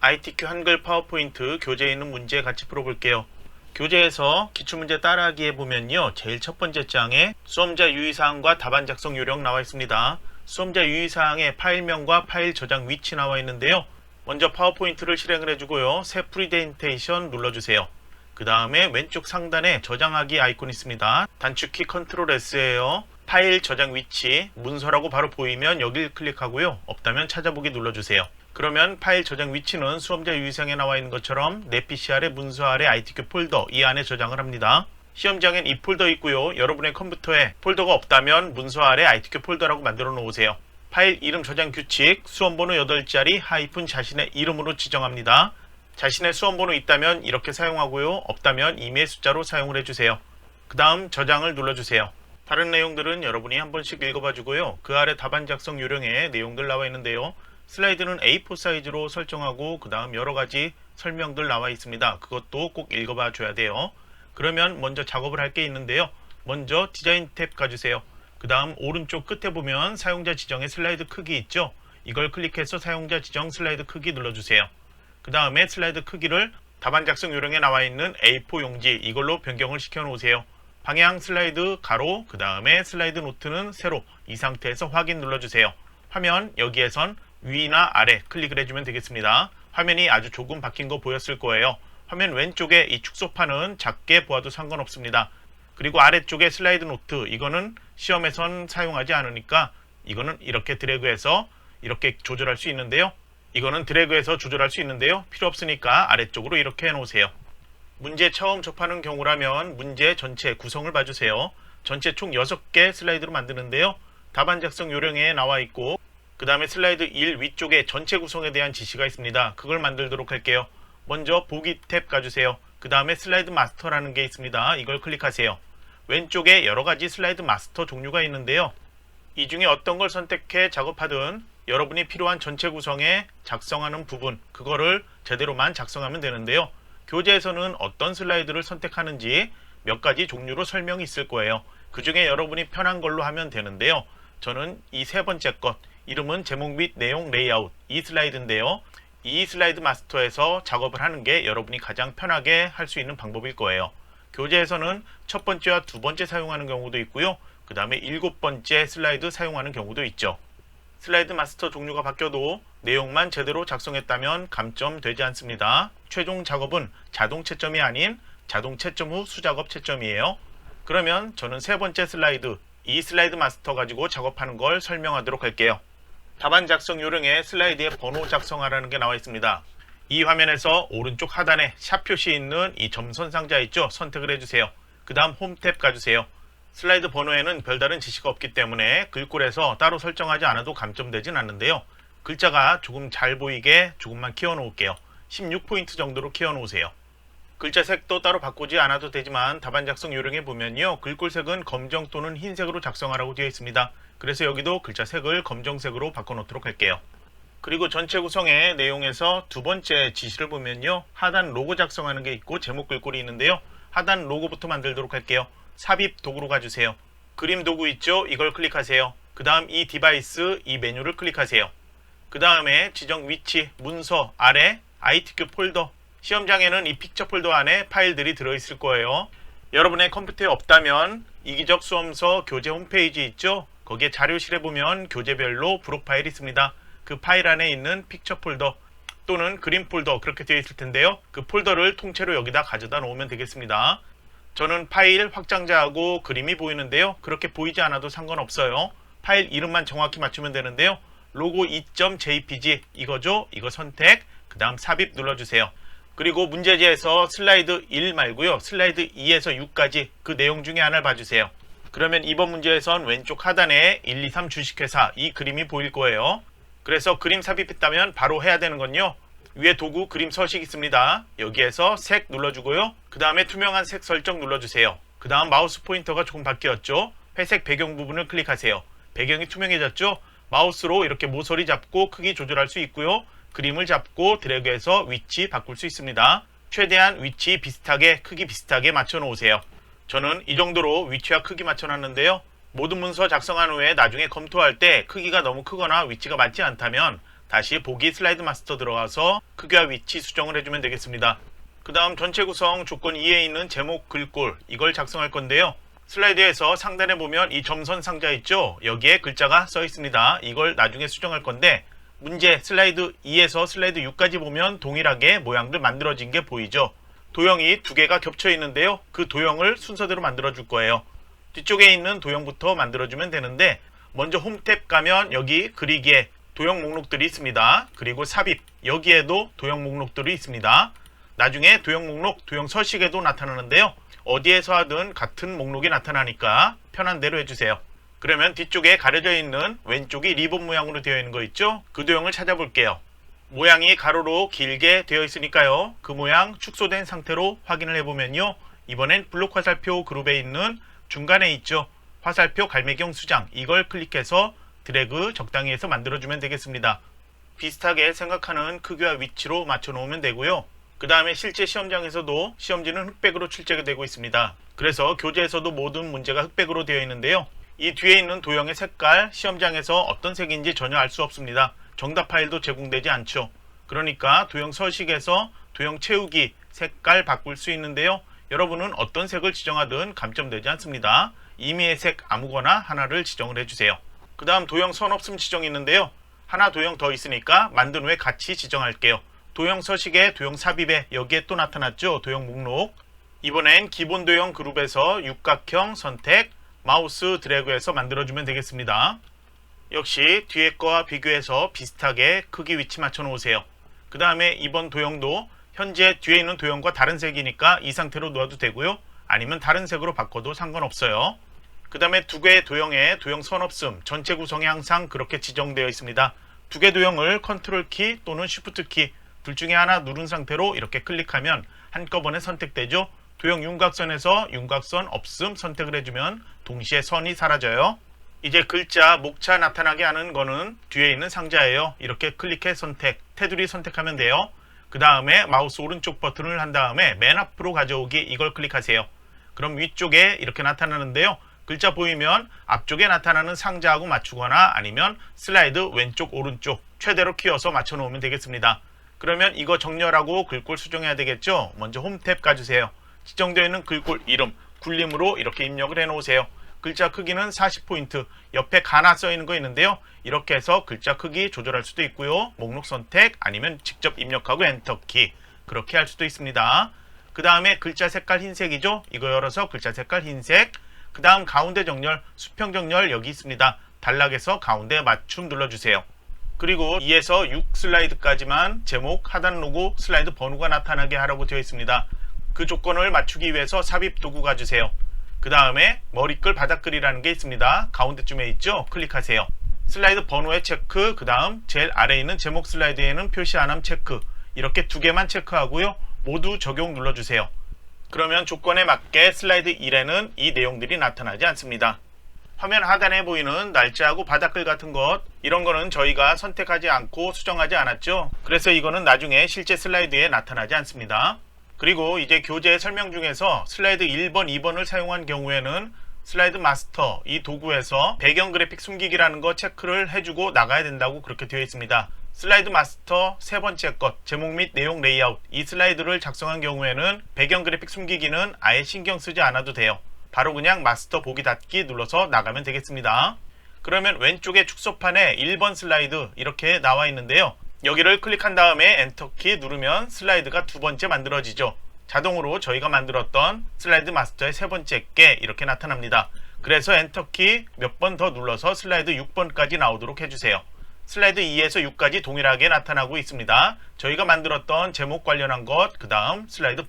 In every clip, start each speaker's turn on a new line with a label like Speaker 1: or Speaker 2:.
Speaker 1: ITQ 한글 파워포인트 교재에 있는 문제 같이 풀어볼게요. 교재에서 기출문제 따라하기에 보면요, 제일 첫 번째 장에 수험자 유의사항과 답안 작성 요령 나와 있습니다. 수험자 유의사항에 파일명과 파일 저장 위치 나와 있는데요. 먼저 파워포인트를 실행을 해주고요, 새 프리젠테이션 눌러주세요. 그 다음에 왼쪽 상단에 저장하기 아이콘 있습니다. 단축키 컨트롤 S예요. 파일 저장 위치, 문서라고 바로 보이면 여길 클릭하고요, 없다면 찾아보기 눌러주세요. 그러면 파일 저장 위치는 수험자 유의사항에 나와 있는 것처럼 내 PC 아래 문서 아래 ITQ 폴더 이 안에 저장을 합니다. 시험장엔 이 폴더 있고요, 여러분의 컴퓨터에 폴더가 없다면 문서 아래 ITQ 폴더라고 만들어 놓으세요. 파일 이름 저장 규칙, 수험번호 8자리 하이픈 자신의 이름으로 지정합니다. 자신의 수험번호 있다면 이렇게 사용하고요, 없다면 임의 숫자로 사용을 해주세요. 그 다음 저장을 눌러주세요. 다른 내용들은 여러분이 한 번씩 읽어봐 주고요, 그 아래 답안 작성 요령에 내용들 나와 있는데요, 슬라이드는 A4 사이즈로 설정하고 그 다음 여러가지 설명들 나와 있습니다. 그것도 꼭 읽어봐 줘야 돼요. 그러면 먼저 작업을 할 게 있는데요, 먼저 디자인 탭 가주세요. 그 다음 오른쪽 끝에 보면 사용자 지정의 슬라이드 크기 있죠, 이걸 클릭해서 사용자 지정 슬라이드 크기 눌러주세요. 그 다음에 슬라이드 크기를 답안 작성 요령에 나와 있는 A4 용지 이걸로 변경을 시켜 놓으세요. 방향 슬라이드 가로, 그 다음에 슬라이드 노트는 세로, 이 상태에서 확인 눌러주세요. 화면 여기에선 위나 아래 클릭을 해주면 되겠습니다. 화면이 아주 조금 바뀐 거 보였을 거예요. 화면 왼쪽에 이 축소판은 작게 보아도 상관없습니다. 그리고 아래쪽에 슬라이드 노트, 이거는 시험에선 사용하지 않으니까 이거는 이렇게 드래그해서 이렇게 조절할 수 있는데요, 이거는 드래그해서 조절할 수 있는데요, 필요 없으니까 아래쪽으로 이렇게 해놓으세요. 문제 처음 접하는 경우라면 문제 전체 구성을 봐주세요. 전체 총 6개 슬라이드로 만드는데요, 답안 작성 요령에 나와 있고 그 다음에 슬라이드 1 위쪽에 전체 구성에 대한 지시가 있습니다. 그걸 만들도록 할게요. 먼저 보기 탭 가주세요. 그 다음에 슬라이드 마스터라는 게 있습니다. 이걸 클릭하세요. 왼쪽에 여러가지 슬라이드 마스터 종류가 있는데요, 이 중에 어떤 걸 선택해 작업하든 여러분이 필요한 전체 구성에 작성하는 부분, 그거를 제대로만 작성하면 되는데요, 교재에서는 어떤 슬라이드를 선택하는지 몇 가지 종류로 설명이 있을 거예요. 그 중에 여러분이 편한 걸로 하면 되는데요, 저는 이 세 번째 것, 이름은 제목 및 내용 레이아웃, 이 슬라이드인데요, 이 슬라이드 마스터에서 작업을 하는 게 여러분이 가장 편하게 할 수 있는 방법일 거예요. 교재에서는 첫 번째와 두 번째 사용하는 경우도 있고요, 그 다음에 7번째 슬라이드 사용하는 경우도 있죠. 슬라이드 마스터 종류가 바뀌어도 내용만 제대로 작성했다면 감점 되지 않습니다. 최종 작업은 자동 채점이 아닌 자동 채점 후 수작업 채점이에요. 그러면 저는 세 번째 슬라이드, 이 슬라이드 마스터 가지고 작업하는 걸 설명하도록 할게요. 답안 작성 요령에 슬라이드에 번호 작성하라는 게 나와 있습니다. 이 화면에서 오른쪽 하단에 샵 표시 있는 이 점선 상자 있죠, 선택을 해주세요. 그 다음 홈 탭 가주세요. 슬라이드 번호에는 별다른 지시가 없기 때문에 글꼴에서 따로 설정하지 않아도 감점되진 않는데요, 글자가 조금 잘 보이게 조금만 키워 놓을게요. 16포인트 정도로 키워 놓으세요. 글자 색도 따로 바꾸지 않아도 되지만 답안 작성 요령에 보면요, 글꼴 색은 검정 또는 흰색으로 작성하라고 되어 있습니다. 그래서 여기도 글자 색을 검정색으로 바꿔 놓도록 할게요. 그리고 전체 구성의 내용에서 두 번째 지시를 보면요, 하단 로고 작성하는 게 있고 제목 글꼴이 있는데요, 하단 로고부터 만들도록 할게요. 삽입 도구로 가주세요. 그림 도구 있죠, 이걸 클릭하세요. 그 다음 이 디바이스, 이 메뉴를 클릭하세요. 그 다음에 지정 위치, 문서 아래 ITQ 폴더, 시험장에는 이 픽처 폴더 안에 파일들이 들어있을 거예요. 여러분의 컴퓨터에 없다면 이기적 수험서 교재 홈페이지 있죠, 거기에 자료실에 보면 교재별로 프로파일이 있습니다. 그 파일 안에 있는 픽처 폴더 또는 그림 폴더 그렇게 되어 있을 텐데요, 그 폴더를 통째로 여기다 가져다 놓으면 되겠습니다. 저는 파일 확장자하고 그림이 보이는데요, 그렇게 보이지 않아도 상관없어요. 파일 이름만 정확히 맞추면 되는데요, 로고 2.jpg 이거죠, 이거 선택, 그 다음 삽입 눌러주세요. 그리고 문제지에서 슬라이드 1 말고요, 슬라이드 2에서 6까지 그 내용 중에 하나를 봐주세요. 그러면 이번 문제에선 왼쪽 하단에 123 주식회사 이 그림이 보일 거예요. 그래서 그림 삽입했다면 바로 해야 되는 건요, 위에 도구 그림 서식 있습니다. 여기에서 색 눌러주고요, 그 다음에 투명한 색 설정 눌러주세요. 그 다음 마우스 포인터가 조금 바뀌었죠, 회색 배경 부분을 클릭하세요. 배경이 투명해졌죠, 마우스로 이렇게 모서리 잡고 크기 조절할 수 있고요, 그림을 잡고 드래그해서 위치 바꿀 수 있습니다. 최대한 위치 비슷하게 크기 비슷하게 맞춰 놓으세요. 저는 이 정도로 위치와 크기 맞춰 놨는데요, 모든 문서 작성한 후에 나중에 검토할 때 크기가 너무 크거나 위치가 맞지 않다면 다시 보기 슬라이드 마스터 들어가서 크기와 위치 수정을 해주면 되겠습니다. 그 다음 전체 구성 조건 2에 있는 제목 글꼴 이걸 작성할 건데요. 슬라이드에서 상단에 보면 이 점선 상자 있죠? 여기에 글자가 써 있습니다. 이걸 나중에 수정할 건데 문제 슬라이드 2에서 슬라이드 6까지 보면 동일하게 모양들 만들어진 게 보이죠? 도형이 두 개가 겹쳐 있는데요. 그 도형을 순서대로 만들어 줄 거예요. 뒤쪽에 있는 도형부터 만들어 주면 되는데 먼저 홈 탭 가면 여기 그리기에 도형 목록들이 있습니다. 그리고 삽입 여기에도 도형 목록들이 있습니다. 나중에 도형 목록 도형 서식에도 나타나는데요. 어디에서 하든 같은 목록이 나타나니까 편한 대로 해주세요. 그러면 뒤쪽에 가려져 있는 왼쪽이 리본 모양으로 되어 있는 거 있죠? 그 도형을 찾아볼게요. 모양이 가로로 길게 되어 있으니까요. 그 모양 축소된 상태로 확인을 해보면요. 이번엔 블록 화살표 그룹에 있는 중간에 있죠. 화살표 갈매경 수장 이걸 클릭해서 드래그 적당히 해서 만들어주면 되겠습니다. 비슷하게 생각하는 크기와 위치로 맞춰 놓으면 되고요. 그 다음에 실제 시험장에서도 시험지는 흑백으로 출제가 되고 있습니다. 그래서 교재에서도 모든 문제가 흑백으로 되어 있는데요. 이 뒤에 있는 도형의 색깔 시험장에서 어떤 색인지 전혀 알 수 없습니다. 정답 파일도 제공되지 않죠. 그러니까 도형 서식에서 도형 채우기 색깔 바꿀 수 있는데요. 여러분은 어떤 색을 지정하든 감점되지 않습니다. 임의의 색 아무거나 하나를 지정을 해주세요. 그 다음 도형 선 없음 지정이 있는데요. 하나 도형 더 있으니까 만든 후에 같이 지정할게요. 도형 서식에 도형 삽입에 여기에 또 나타났죠. 도형 목록. 이번엔 기본 도형 그룹에서 육각형 선택 마우스 드래그해서 만들어주면 되겠습니다. 역시 뒤에 거와 비교해서 비슷하게 크기 위치 맞춰 놓으세요. 그 다음에 이번 도형도 현재 뒤에 있는 도형과 다른 색이니까 이 상태로 놓아도 되고요. 아니면 다른 색으로 바꿔도 상관없어요. 그 다음에 두 개의 도형에 도형 선 없음 전체 구성이 항상 그렇게 지정되어 있습니다. 두 개 도형을 컨트롤 키 또는 쉬프트 키 둘 중에 하나 누른 상태로 이렇게 클릭하면 한꺼번에 선택되죠. 도형 윤곽선에서 윤곽선 없음 선택을 해주면 동시에 선이 사라져요. 이제 글자 목차 나타나게 하는 거는 뒤에 있는 상자예요. 이렇게 클릭해 선택 테두리 선택하면 돼요. 그 다음에 마우스 오른쪽 버튼을 한 다음에 맨 앞으로 가져오기 이걸 클릭하세요. 그럼 위쪽에 이렇게 나타나는데요. 글자 보이면 앞쪽에 나타나는 상자하고 맞추거나 아니면 슬라이드 왼쪽 오른쪽 최대로 키워서 맞춰 놓으면 되겠습니다. 그러면 이거 정렬하고 글꼴 수정해야 되겠죠. 먼저 홈 탭 가주세요. 지정되어 있는 글꼴 이름 굴림으로 이렇게 입력을 해 놓으세요. 글자 크기는 40포인트 옆에 가나 써 있는 거 있는데요. 이렇게 해서 글자 크기 조절할 수도 있고요. 목록 선택 아니면 직접 입력하고 엔터키 그렇게 할 수도 있습니다. 그 다음에 글자 색깔 흰색이죠. 이거 열어서 글자 색깔 흰색. 그 다음 가운데 정렬 수평 정렬 여기 있습니다. 단락에서 가운데 맞춤 눌러주세요. 그리고 2에서 6 슬라이드까지만 제목 하단 로고 슬라이드 번호가 나타나게 하라고 되어 있습니다. 그 조건을 맞추기 위해서 삽입 도구 가주세요. 그 다음에 머리글 바닥글이라는 게 있습니다. 가운데쯤에 있죠. 클릭하세요. 슬라이드 번호의 체크 그 다음 제일 아래에 있는 제목 슬라이드에는 표시 안함 체크 이렇게 두 개만 체크하고요. 모두 적용 눌러주세요. 그러면 조건에 맞게 슬라이드 1에는 이 내용들이 나타나지 않습니다. 화면 하단에 보이는 날짜하고 바닥글 같은 것 이런 거는 저희가 선택하지 않고 수정하지 않았죠. 그래서 이거는 나중에 실제 슬라이드에 나타나지 않습니다. 그리고 이제 교재 설명 중에서 슬라이드 1번, 2번을 사용한 경우에는 슬라이드 마스터 이 도구에서 배경 그래픽 숨기기라는 거 체크를 해주고 나가야 된다고 그렇게 되어 있습니다. 슬라이드 마스터 세 번째 것 제목 및 내용 레이아웃 이 슬라이드를 작성한 경우에는 배경 그래픽 숨기기는 아예 신경 쓰지 않아도 돼요. 바로 그냥 마스터 보기 닫기 눌러서 나가면 되겠습니다. 그러면 왼쪽에 축소판에 1번 슬라이드 이렇게 나와 있는데요. 여기를 클릭한 다음에 엔터키 누르면 슬라이드가 두 번째 만들어지죠. 자동으로 저희가 만들었던 슬라이드 마스터의 세 번째 게 이렇게 나타납니다. 그래서 엔터키 몇 번 더 눌러서 슬라이드 6번까지 나오도록 해주세요. 슬라이드 2에서 6까지 동일하게 나타나고 있습니다. 저희가 만들었던 제목 관련한 것, 그 다음 슬라이드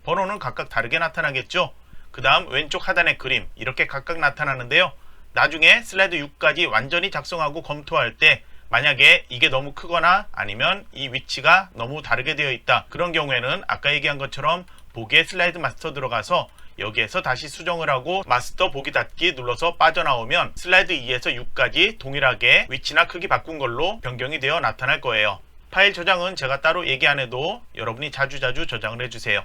Speaker 1: 번호는 각각 다르게 나타나겠죠. 그 다음 왼쪽 하단의 그림 이렇게 각각 나타나는데요. 나중에 슬라이드 6까지 완전히 작성하고 검토할 때 만약에 이게 너무 크거나 아니면 이 위치가 너무 다르게 되어 있다 그런 경우에는 아까 얘기한 것처럼 보기에 슬라이드 마스터 들어가서 여기에서 다시 수정을 하고 마스터 보기 닫기 눌러서 빠져나오면 슬라이드 2에서 6까지 동일하게 위치나 크기 바꾼 걸로 변경이 되어 나타날 거예요. 파일 저장은 제가 따로 얘기 안 해도 여러분이 자주자주 저장을 해주세요.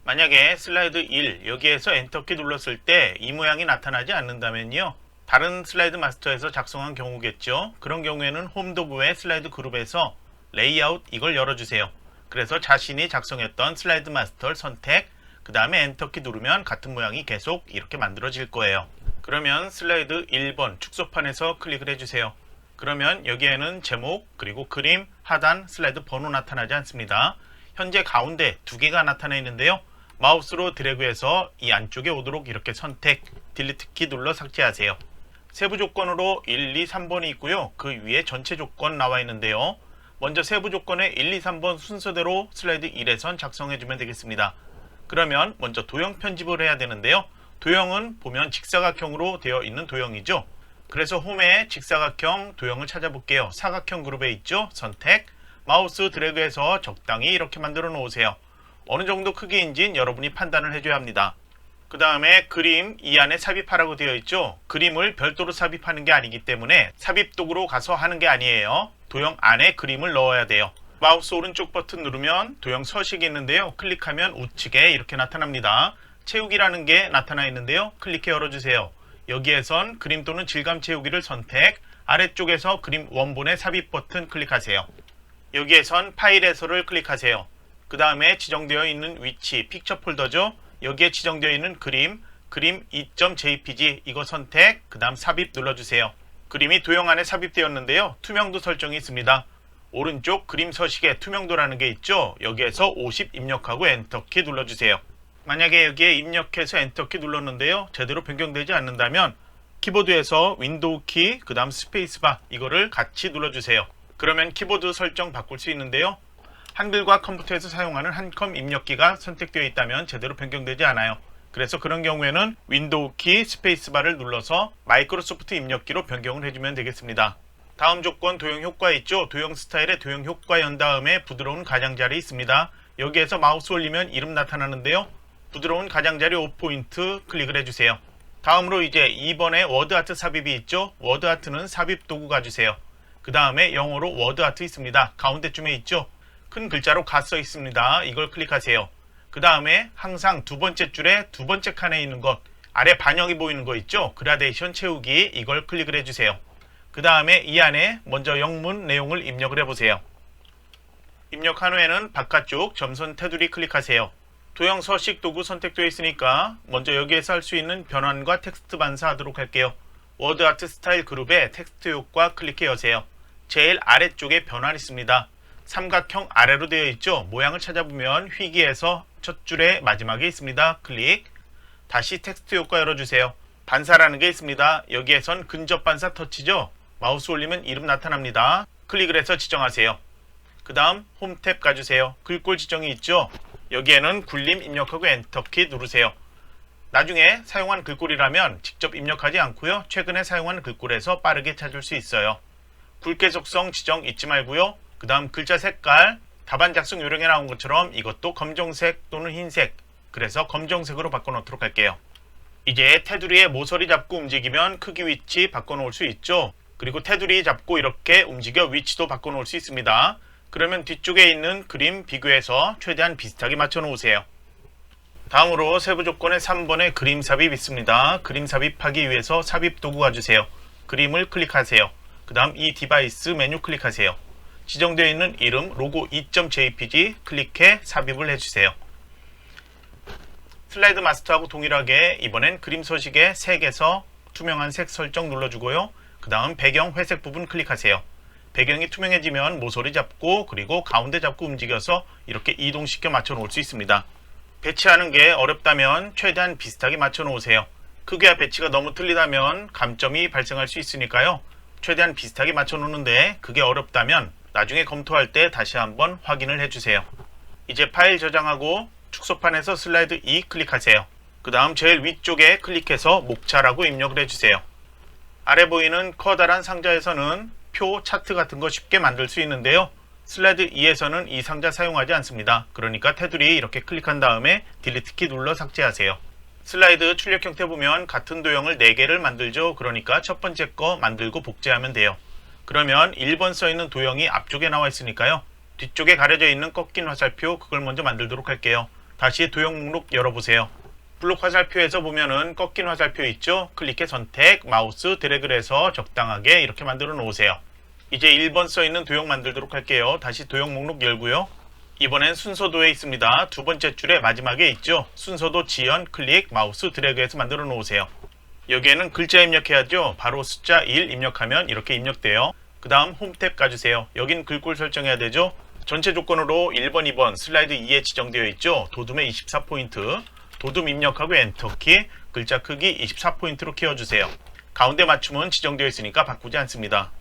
Speaker 1: 만약에 슬라이드 1 여기에서 엔터키 눌렀을 때 이 모양이 나타나지 않는다면요. 다른 슬라이드 마스터에서 작성한 경우겠죠. 그런 경우에는 홈 도구의 슬라이드 그룹에서 레이아웃 이걸 열어주세요. 그래서 자신이 작성했던 슬라이드 마스터를 선택, 그 다음에 엔터키 누르면 같은 모양이 계속 이렇게 만들어질 거예요. 그러면 슬라이드 1번 축소판에서 클릭을 해주세요. 그러면 여기에는 제목, 그리고 그림, 하단, 슬라이드 번호 나타나지 않습니다. 현재 가운데 두 개가 나타나 있는데요. 마우스로 드래그해서 이 안쪽에 오도록 이렇게 선택, 딜리트 키 눌러 삭제하세요. 세부 조건으로 1, 2, 3번이 있고요. 그 위에 전체 조건 나와 있는데요. 먼저 세부 조건의 1, 2, 3번 순서대로 슬라이드 1에선 작성해주면 되겠습니다. 그러면 먼저 도형 편집을 해야 되는데요. 도형은 보면 직사각형으로 되어 있는 도형이죠. 그래서 홈에 직사각형 도형을 찾아볼게요. 사각형 그룹에 있죠. 선택, 마우스 드래그해서 적당히 이렇게 만들어 놓으세요. 어느 정도 크기인지는 여러분이 판단을 해줘야 합니다. 그 다음에 그림 이 안에 삽입하라고 되어 있죠. 그림을 별도로 삽입하는 게 아니기 때문에 삽입 도구로 가서 하는 게 아니에요. 도형 안에 그림을 넣어야 돼요. 마우스 오른쪽 버튼 누르면 도형 서식이 있는데요. 클릭하면 우측에 이렇게 나타납니다. 채우기라는 게 나타나 있는데요. 클릭해 열어주세요. 여기에선 그림 또는 질감 채우기를 선택, 아래쪽에서 그림 원본의 삽입 버튼 클릭하세요. 여기에선 파일 해설을 클릭하세요. 그 다음에 지정되어 있는 위치, 픽처 폴더죠. 여기에 지정되어 있는 그림 2.jpg 이거 선택, 그 다음 삽입 눌러주세요. 그림이 도형 안에 삽입되었는데요. 투명도 설정이 있습니다. 오른쪽 그림 서식에 투명도라는 게 있죠. 여기에서 50 입력하고 엔터키 눌러주세요. 만약에 여기에 입력해서 엔터키 눌렀는데요. 제대로 변경되지 않는다면 키보드에서 윈도우 키, 그 다음 스페이스바 이거를 같이 눌러주세요. 그러면 키보드 설정 바꿀 수 있는데요. 한글과 컴퓨터에서 사용하는 한컴 입력기가 선택되어 있다면 제대로 변경되지 않아요. 그래서 그런 경우에는 윈도우 키 스페이스바를 눌러서 마이크로소프트 입력기로 변경을 해주면 되겠습니다. 다음 조건 도형 효과 있죠. 도형 스타일에 도형 효과 연 다음에 부드러운 가장자리 있습니다. 여기에서 마우스 올리면 이름 나타나는데요. 부드러운 가장자리 5포인트 클릭을 해주세요. 다음으로 이제 2번에 워드아트 삽입이 있죠. 워드아트는 삽입 도구 가주세요. 그 다음에 영어로 워드아트 있습니다. 가운데쯤에 있죠. 큰 글자로 가 써 있습니다. 이걸 클릭하세요. 그 다음에 항상 두 번째 줄에 두 번째 칸에 있는 것, 아래 반영이 보이는 거 있죠. 그라데이션 채우기 이걸 클릭을 해주세요. 그 다음에 이 안에 먼저 영문 내용을 입력을 해보세요. 입력한 후에는 바깥쪽 점선 테두리 클릭하세요. 도형 서식 도구 선택되어 있으니까 먼저 여기에서 할 수 있는 변환과 텍스트 반사하도록 할게요. 워드아트 스타일 그룹에 텍스트 효과 클릭해 여세요. 제일 아래쪽에 변환 있습니다. 삼각형 아래로 되어 있죠. 모양을 찾아보면 휘기에서 첫 줄에 마지막에 있습니다. 클릭. 다시 텍스트 효과 열어주세요. 반사라는 게 있습니다. 여기에선 근접 반사 터치죠. 마우스 올리면 이름 나타납니다. 클릭을 해서 지정하세요. 그 다음 홈 탭 가주세요. 글꼴 지정이 있죠. 여기에는 굴림 입력하고 엔터키 누르세요. 나중에 사용한 글꼴이라면 직접 입력하지 않고요. 최근에 사용한 글꼴에서 빠르게 찾을 수 있어요. 굵게 속성 지정 잊지 말고요. 그 다음 글자 색깔, 답안 작성 요령에 나온 것처럼 이것도 검정색 또는 흰색, 그래서 검정색으로 바꿔놓도록 할게요. 이제 테두리에 모서리 잡고 움직이면 크기 위치 바꿔놓을 수 있죠. 그리고 테두리 잡고 이렇게 움직여 위치도 바꿔놓을 수 있습니다. 그러면 뒤쪽에 있는 그림 비교해서 최대한 비슷하게 맞춰 놓으세요. 다음으로 세부 조건의 3번에 그림 삽입 있습니다. 그림 삽입하기 위해서 삽입 도구 가주세요. 그림을 클릭하세요. 그 다음 이 디바이스 메뉴 클릭하세요. 지정되어 있는 이름 로고 2.jpg 클릭해 삽입을 해주세요. 슬라이드 마스터하고 동일하게 이번엔 그림 서식에 색에서 투명한 색 설정 눌러주고요. 그 다음 배경 회색 부분 클릭하세요. 배경이 투명해지면 모서리 잡고 그리고 가운데 잡고 움직여서 이렇게 이동시켜 맞춰 놓을 수 있습니다. 배치하는 게 어렵다면 최대한 비슷하게 맞춰 놓으세요. 크기와 배치가 너무 틀리다면 감점이 발생할 수 있으니까요. 최대한 비슷하게 맞춰 놓는데 그게 어렵다면 나중에 검토할 때 다시 한번 확인을 해주세요. 이제 파일 저장하고 축소판에서 슬라이드 2 클릭하세요. 그 다음 제일 위쪽에 클릭해서 목차라고 입력을 해주세요. 아래 보이는 커다란 상자에서는 표, 차트 같은 거 쉽게 만들 수 있는데요. 슬라이드 2에서는 이 상자 사용하지 않습니다. 그러니까 테두리 이렇게 클릭한 다음에 딜리트 키 눌러 삭제하세요. 슬라이드 출력 형태 보면 같은 도형을 4개를 만들죠. 그러니까 첫 번째 거 만들고 복제하면 돼요. 그러면 1번 써있는 도형이 앞쪽에 나와 있으니까요. 뒤쪽에 가려져 있는 꺾인 화살표 그걸 먼저 만들도록 할게요. 다시 도형 목록 열어보세요. 블록 화살표에서 보면은 꺾인 화살표 있죠? 클릭해 선택, 마우스 드래그를 해서 적당하게 이렇게 만들어 놓으세요. 이제 1번 써있는 도형 만들도록 할게요. 다시 도형 목록 열고요. 이번엔 순서도에 있습니다. 두 번째 줄에 마지막에 있죠? 순서도 지연, 클릭, 마우스 드래그해서 만들어 놓으세요. 여기에는 글자 입력해야죠. 바로 숫자 1 입력하면 이렇게 입력돼요. 그 다음 홈 탭 가주세요. 여긴 글꼴 설정해야 되죠. 전체 조건으로 1번, 2번 슬라이드 2에 지정되어 있죠. 도둠에 24포인트. 도둠 입력하고 엔터키, 글자 크기 24포인트로 키워주세요. 가운데 맞춤은 지정되어 있으니까 바꾸지 않습니다.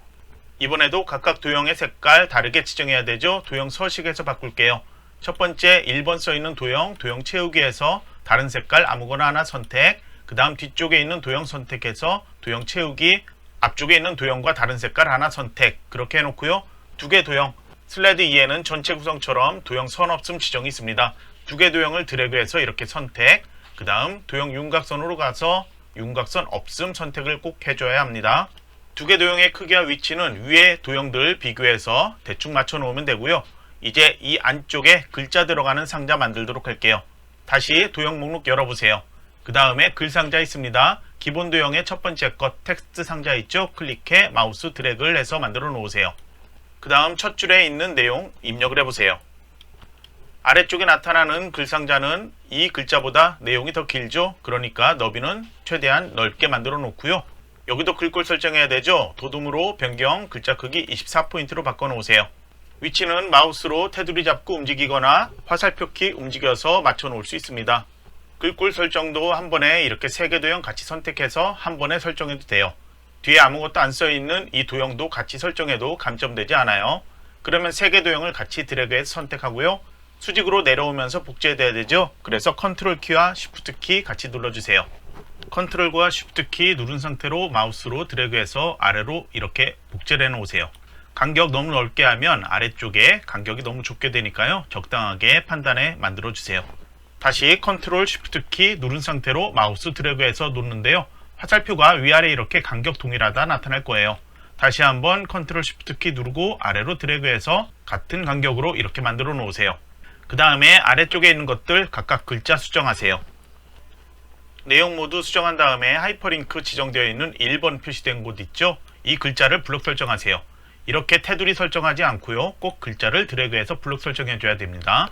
Speaker 1: 이번에도 각각 도형의 색깔 다르게 지정해야 되죠. 도형 서식에서 바꿀게요. 첫 번째 1번 써있는 도형 채우기에서 다른 색깔 아무거나 하나 선택, 그 다음 뒤쪽에 있는 도형 선택해서 도형 채우기, 앞쪽에 있는 도형과 다른 색깔 하나 선택, 그렇게 해놓고요. 두 개 도형, 슬라이드 2에는 전체 구성처럼 도형 선 없음 지정이 있습니다. 두 개 도형을 드래그해서 이렇게 선택, 그 다음 도형 윤곽선으로 가서 윤곽선 없음 선택을 꼭 해줘야 합니다. 두 개 도형의 크기와 위치는 위에 도형들 비교해서 대충 맞춰 놓으면 되고요. 이제 이 안쪽에 글자 들어가는 상자 만들도록 할게요. 다시 도형 목록 열어보세요. 그 다음에 글 상자 있습니다. 기본 도형의 첫 번째 것 텍스트 상자 있죠? 클릭해 마우스 드래그를 해서 만들어 놓으세요. 그 다음 첫 줄에 있는 내용 입력을 해보세요. 아래쪽에 나타나는 글 상자는 이 글자보다 내용이 더 길죠? 그러니까 너비는 최대한 넓게 만들어 놓고요. 여기도 글꼴 설정해야 되죠? 도둠으로 변경 글자 크기 24포인트로 바꿔놓으세요. 위치는 마우스로 테두리 잡고 움직이거나 화살표 키 움직여서 맞춰 놓을 수 있습니다. 글꼴 설정도 한 번에 이렇게 3개 도형 같이 선택해서 한 번에 설정해도 돼요. 뒤에 아무것도 안 써있는 이 도형도 같이 설정해도 감점되지 않아요. 그러면 3개 도형을 같이 드래그해서 선택하고요. 수직으로 내려오면서 복제돼야 되죠? 그래서 컨트롤 키와 쉬프트 키 같이 눌러주세요. 컨트롤과 쉬프트 키 누른 상태로 마우스로 드래그해서 아래로 이렇게 복제를 해놓으세요. 간격 너무 넓게 하면 아래쪽에 간격이 너무 좁게 되니까요. 적당하게 판단해 만들어주세요. 다시 컨트롤 쉬프트 키 누른 상태로 마우스 드래그해서 놓는데요. 화살표가 위아래 이렇게 간격 동일하다 나타날 거예요. 다시 한번 컨트롤 쉬프트 키 누르고 아래로 드래그해서 같은 간격으로 이렇게 만들어 놓으세요. 그 다음에 아래쪽에 있는 것들 각각 글자 수정하세요. 내용 모두 수정한 다음에 하이퍼링크 지정되어 있는 1번 표시된 곳 있죠? 이 글자를 블록 설정하세요. 이렇게 테두리 설정하지 않고요. 꼭 글자를 드래그해서 블록 설정해 줘야 됩니다.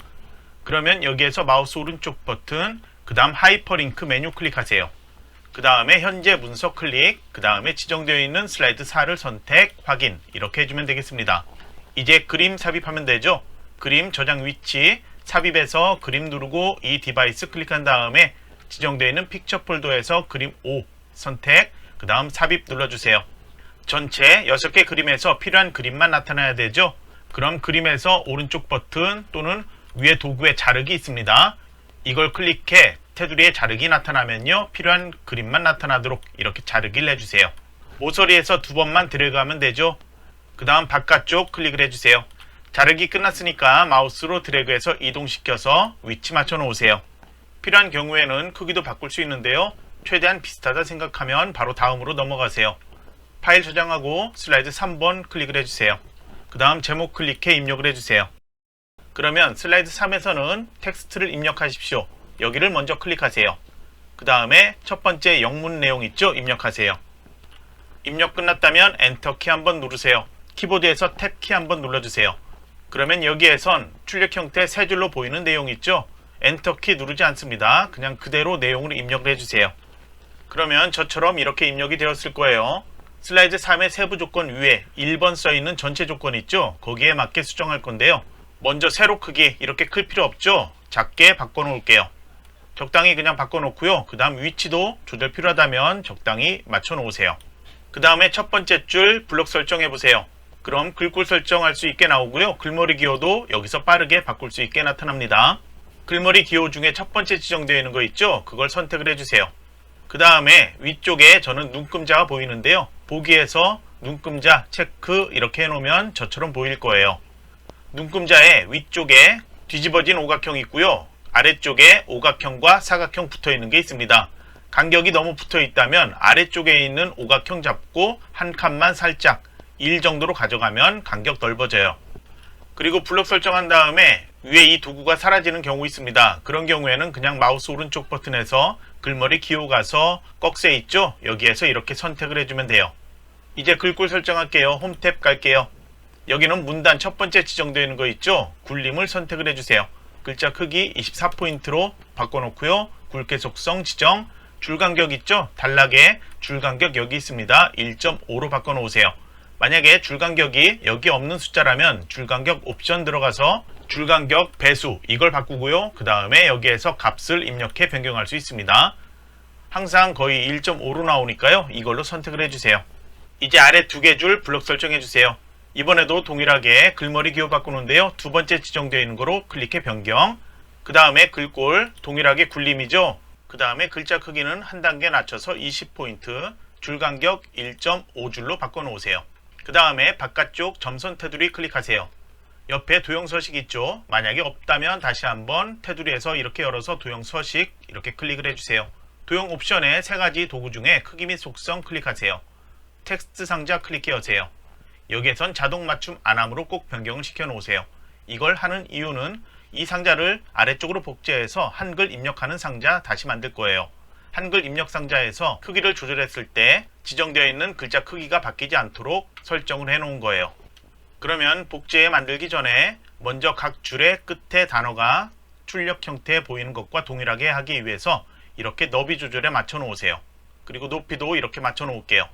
Speaker 1: 그러면 여기에서 마우스 오른쪽 버튼, 그 다음 하이퍼링크 메뉴 클릭하세요. 그 다음에 현재 문서 클릭, 그 다음에 지정되어 있는 슬라이드 4를 선택, 확인 이렇게 해주면 되겠습니다. 이제 그림 삽입하면 되죠? 그림 저장 위치, 삽입해서 그림 누르고 이 디바이스 클릭한 다음에 지정되어 있는 픽처 폴더에서 그림 5 선택, 그 다음 삽입 눌러주세요. 전체 6개 그림에서 필요한 그림만 나타나야 되죠? 그럼 그림에서 오른쪽 버튼 또는 위에 도구에 자르기 있습니다. 이걸 클릭해 테두리에 자르기 나타나면요. 필요한 그림만 나타나도록 이렇게 자르기를 해주세요. 모서리에서 2번만 드래그하면 되죠. 그 다음 바깥쪽 클릭을 해주세요. 자르기 끝났으니까 마우스로 드래그해서 이동시켜서 위치 맞춰 놓으세요. 필요한 경우에는 크기도 바꿀 수 있는데요. 최대한 비슷하다 생각하면 바로 다음으로 넘어가세요. 파일 저장하고 슬라이드 3번 클릭을 해주세요. 그 다음 제목 클릭해 입력을 해주세요. 그러면 슬라이드 3에서는 텍스트를 입력하십시오. 여기를 먼저 클릭하세요. 그 다음에 첫 번째 영문 내용 있죠? 입력하세요. 입력 끝났다면 엔터 키 한번 누르세요. 키보드에서 탭 키 한번 눌러주세요. 그러면 여기에선 출력 형태 세 줄로 보이는 내용 있죠? 엔터 키 누르지 않습니다. 그냥 그대로 내용을 입력을 해주세요. 그러면 저처럼 이렇게 입력이 되었을 거예요. 슬라이드 3의 세부 조건 위에 1번 써있는 전체 조건 있죠? 거기에 맞게 수정할 건데요. 먼저 세로 크기 이렇게 클 필요 없죠? 작게 바꿔놓을게요. 적당히 그냥 바꿔놓고요. 그 다음 위치도 조절 필요하다면 적당히 맞춰놓으세요. 그 다음에 첫 번째 줄 블록 설정해보세요. 그럼 글꼴 설정할 수 있게 나오고요. 글머리 기호도 여기서 빠르게 바꿀 수 있게 나타납니다. 글머리 기호 중에 첫 번째 지정되어 있는 거 있죠? 그걸 선택을 해주세요. 그 다음에 위쪽에 저는 눈금자가 보이는데요. 보기에서 눈금자 체크 이렇게 해놓으면 저처럼 보일 거예요. 눈금자의 위쪽에 뒤집어진 오각형이 있고요. 아래쪽에 오각형과 사각형 붙어 있는 게 있습니다. 간격이 너무 붙어 있다면 아래쪽에 있는 오각형 잡고 한 칸만 살짝 1 정도로 가져가면 간격 넓어져요. 그리고 블록 설정한 다음에 위에 이 도구가 사라지는 경우 있습니다. 그런 경우에는 그냥 마우스 오른쪽 버튼에서 글머리 기호 가서 꺽쇠 있죠? 여기에서 이렇게 선택을 해주면 돼요. 이제 글꼴 설정할게요. 홈 탭 갈게요. 여기는 문단 첫 번째 지정되어 있는 거 있죠? 굴림을 선택을 해주세요. 글자 크기 24포인트로 바꿔놓고요. 굵게 속성 지정, 줄간격 있죠? 단락에 줄간격 여기 있습니다. 1.5로 바꿔놓으세요. 만약에 줄간격이 여기 없는 숫자라면 줄간격 옵션 들어가서 줄간격 배수 이걸 바꾸고요. 그 다음에 여기에서 값을 입력해 변경할 수 있습니다. 항상 거의 1.5로 나오니까요. 이걸로 선택을 해주세요. 이제 아래 두 개 줄 블록 설정해주세요. 이번에도 동일하게 글머리 기호 바꾸는데요. 두 번째 지정되어 있는 거로 클릭해 변경. 그 다음에 글꼴 동일하게 굴림이죠. 그 다음에 글자 크기는 한 단계 낮춰서 20포인트, 줄간격 1.5줄로 바꿔놓으세요. 그 다음에 바깥쪽 점선 테두리 클릭하세요. 옆에 도형 서식 있죠. 만약에 없다면 다시 한번 테두리에서 이렇게 열어서 도형 서식 이렇게 클릭을 해주세요. 도형 옵션에 세 가지 도구 중에 크기 및 속성 클릭하세요. 텍스트 상자 클릭해 여세요. 여기에선 자동 맞춤 안함으로 꼭 변경을 시켜 놓으세요. 이걸 하는 이유는 이 상자를 아래쪽으로 복제해서 한글 입력하는 상자 다시 만들 거예요. 한글 입력 상자에서 크기를 조절했을 때 지정되어 있는 글자 크기가 바뀌지 않도록 설정을 해 놓은 거예요. 그러면 복제에 만들기 전에 먼저 각 줄의 끝에 단어가 출력 형태에 보이는 것과 동일하게 하기 위해서 이렇게 너비 조절에 맞춰 놓으세요. 그리고 높이도 이렇게 맞춰 놓을게요.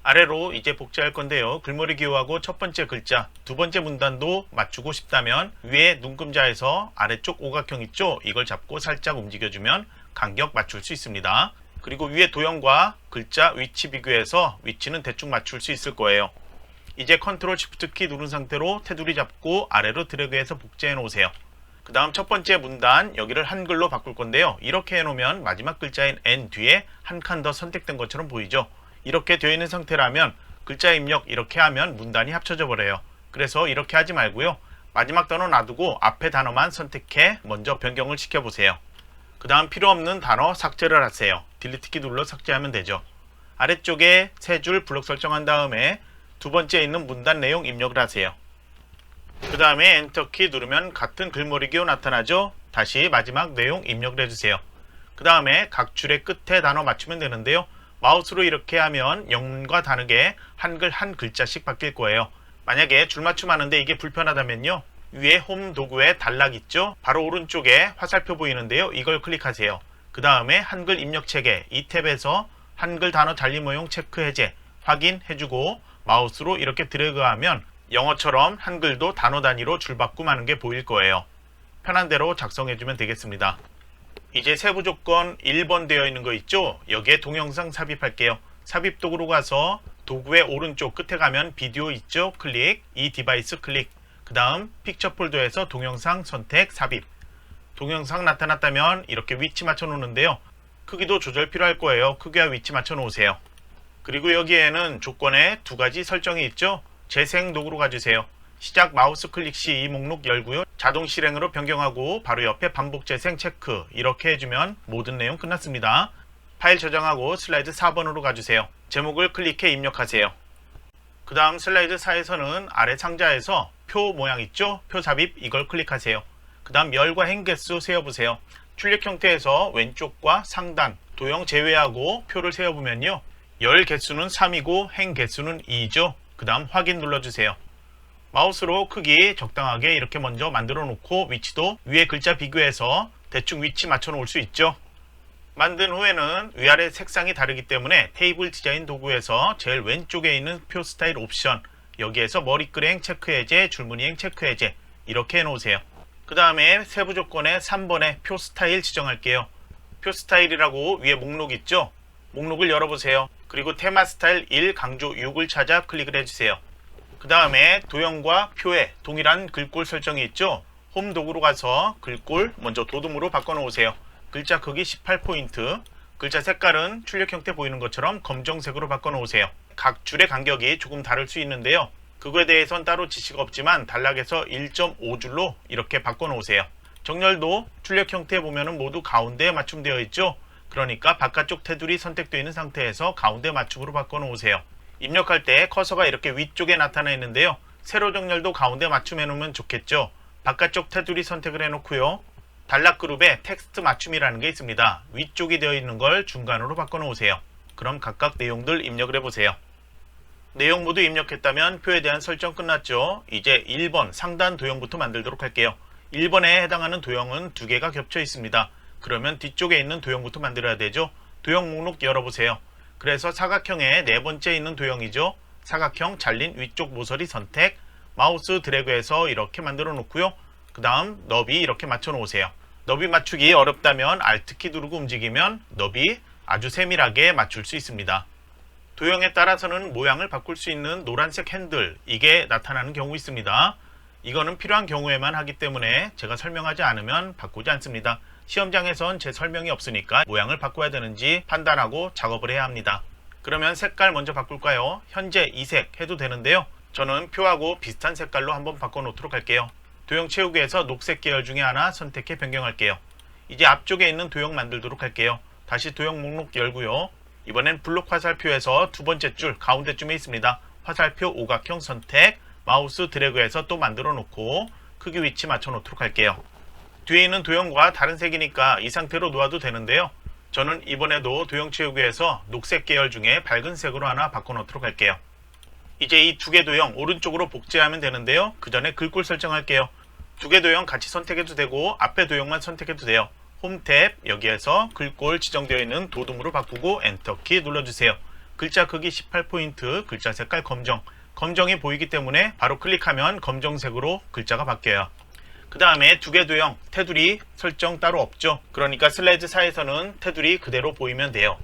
Speaker 1: 아래로 이제 복제할 건데요. 글머리 기호하고 첫 번째 글자, 두 번째 문단도 맞추고 싶다면 위에 눈금자에서 아래쪽 오각형 있죠? 이걸 잡고 살짝 움직여주면 간격 맞출 수 있습니다. 그리고 위에 도형과 글자 위치 비교해서 위치는 대충 맞출 수 있을 거예요. 이제 컨트롤 시프트 키 누른 상태로 테두리 잡고 아래로 드래그해서 복제해 놓으세요. 그 다음 첫 번째 문단 여기를 한글로 바꿀 건데요. 이렇게 해놓으면 마지막 글자인 N 뒤에 한 칸 더 선택된 것처럼 보이죠? 이렇게 되어 있는 상태라면 글자 입력 이렇게 하면 문단이 합쳐져 버려요. 그래서 이렇게 하지 말고요. 마지막 단어 놔두고 앞에 단어만 선택해 먼저 변경을 시켜보세요. 그 다음 필요 없는 단어 삭제를 하세요. 딜리트 키 눌러 삭제하면 되죠. 아래쪽에 세 줄 블록 설정한 다음에 두 번째 있는 문단 내용 입력을 하세요. 그 다음에 엔터 키 누르면 같은 글머리 기호 나타나죠. 다시 마지막 내용 입력을 해주세요. 그 다음에 각 줄의 끝에 단어 맞추면 되는데요. 마우스로 이렇게 하면 영문과 다르게 한글 한 글자씩 바뀔 거예요. 만약에 줄 맞춤하는데 이게 불편하다면요. 위에 홈 도구에 단락 있죠? 바로 오른쪽에 화살표 보이는데요. 이걸 클릭하세요. 그 다음에 한글 입력 체계 이 탭에서 한글 단어 달리 모형 체크 해제 확인해주고 마우스로 이렇게 드래그하면 영어처럼 한글도 단어 단위로 줄 바꿈하는 게 보일 거예요. 편한 대로 작성해주면 되겠습니다. 이제 세부 조건 1번 되어 있는 거 있죠? 여기에 동영상 삽입할게요. 삽입 도구로 가서 도구의 오른쪽 끝에 가면 비디오 있죠? 클릭, 이 디바이스 클릭. 그 다음 픽처 폴더에서 동영상 선택 삽입. 동영상 나타났다면 이렇게 위치 맞춰 놓는데요. 크기도 조절 필요할 거예요. 크기와 위치 맞춰 놓으세요. 그리고 여기에는 조건에 두 가지 설정이 있죠? 재생 도구로 가주세요. 시작 마우스 클릭 시 이 목록 열고요. 자동 실행으로 변경하고 바로 옆에 반복 재생 체크 이렇게 해주면 모든 내용 끝났습니다. 파일 저장하고 슬라이드 4번으로 가주세요. 제목을 클릭해 입력하세요. 그 다음 슬라이드 4에서는 아래 상자에서 표 모양 있죠? 표 삽입 이걸 클릭하세요. 그 다음 열과 행 개수 세어보세요. 출력 형태에서 왼쪽과 상단 도형 제외하고 표를 세어보면요. 열 개수는 3이고 행 개수는 2죠. 그 다음 확인 눌러주세요. 마우스로 크기 적당하게 이렇게 먼저 만들어 놓고 위치도 위에 글자 비교해서 대충 위치 맞춰 놓을 수 있죠. 만든 후에는 위아래 색상이 다르기 때문에 테이블 디자인 도구에서 제일 왼쪽에 있는 표 스타일 옵션 여기에서 머리끄랭 체크 해제, 줄무늬행 체크 해제 이렇게 해 놓으세요. 그 다음에 세부 조건에 3번에 표 스타일 지정할게요. 표 스타일이라고 위에 목록 있죠? 목록을 열어보세요. 그리고 테마 스타일 1 강조 6을 찾아 클릭을 해주세요. 그 다음에 도형과 표에 동일한 글꼴 설정이 있죠? 홈 도구로 가서 글꼴 먼저 도둠으로 바꿔놓으세요. 글자 크기 18포인트, 글자 색깔은 출력 형태 보이는 것처럼 검정색으로 바꿔놓으세요. 각 줄의 간격이 조금 다를 수 있는데요. 그거에 대해선 따로 지시가 없지만 단락에서 1.5줄로 이렇게 바꿔놓으세요. 정렬도 출력 형태 보면은 모두 가운데에 맞춤되어 있죠? 그러니까 바깥쪽 테두리 선택되어 있는 상태에서 가운데 맞춤으로 바꿔놓으세요. 입력할 때 커서가 이렇게 위쪽에 나타나 있는데요. 세로 정렬도 가운데 맞춤해 놓으면 좋겠죠. 바깥쪽 테두리 선택을 해놓고요. 단락그룹에 텍스트 맞춤이라는 게 있습니다. 위쪽이 되어 있는 걸 중간으로 바꿔 놓으세요. 그럼 각각 내용들 입력을 해보세요. 내용 모두 입력했다면 표에 대한 설정 끝났죠. 이제 1번 상단 도형부터 만들도록 할게요. 1번에 해당하는 도형은 두 개가 겹쳐 있습니다. 그러면 뒤쪽에 있는 도형부터 만들어야 되죠. 도형 목록 열어보세요. 그래서 사각형에 네 번째 있는 도형이죠. 사각형 잘린 위쪽 모서리 선택, 마우스 드래그해서 이렇게 만들어 놓고요. 그 다음 너비 이렇게 맞춰 놓으세요. 너비 맞추기 어렵다면 Alt키 누르고 움직이면 너비 아주 세밀하게 맞출 수 있습니다. 도형에 따라서는 모양을 바꿀 수 있는 노란색 핸들, 이게 나타나는 경우 있습니다. 이거는 필요한 경우에만 하기 때문에 제가 설명하지 않으면 바꾸지 않습니다. 시험장에선 제 설명이 없으니까 모양을 바꿔야 되는지 판단하고 작업을 해야 합니다. 그러면 색깔 먼저 바꿀까요? 현재 이 색 해도 되는데요. 저는 표하고 비슷한 색깔로 한번 바꿔 놓도록 할게요. 도형 채우기에서 녹색 계열 중에 하나 선택해 변경할게요. 이제 앞쪽에 있는 도형 만들도록 할게요. 다시 도형 목록 열고요. 이번엔 블록 화살표에서 두 번째 줄 가운데쯤에 있습니다. 화살표 오각형 선택, 마우스 드래그해서 또 만들어 놓고 크기 위치 맞춰 놓도록 할게요. 뒤에 있는 도형과 다른 색이니까 이 상태로 놓아도 되는데요. 저는 이번에도 도형 채우기에서 녹색 계열 중에 밝은 색으로 하나 바꿔 놓도록 할게요. 이제 이 두 개 도형 오른쪽으로 복제하면 되는데요. 그 전에 글꼴 설정할게요. 두 개 도형 같이 선택해도 되고 앞에 도형만 선택해도 돼요. 홈 탭 여기에서 글꼴 지정되어 있는 도둠으로 바꾸고 엔터키 눌러주세요. 글자 크기 18포인트, 글자 색깔 검정. 검정이 보이기 때문에 바로 클릭하면 검정색으로 글자가 바뀌어요. 그 다음에 두 개 도형 테두리 설정 따로 없죠. 그러니까 슬라이드 4에서는 테두리 그대로 보이면 돼요.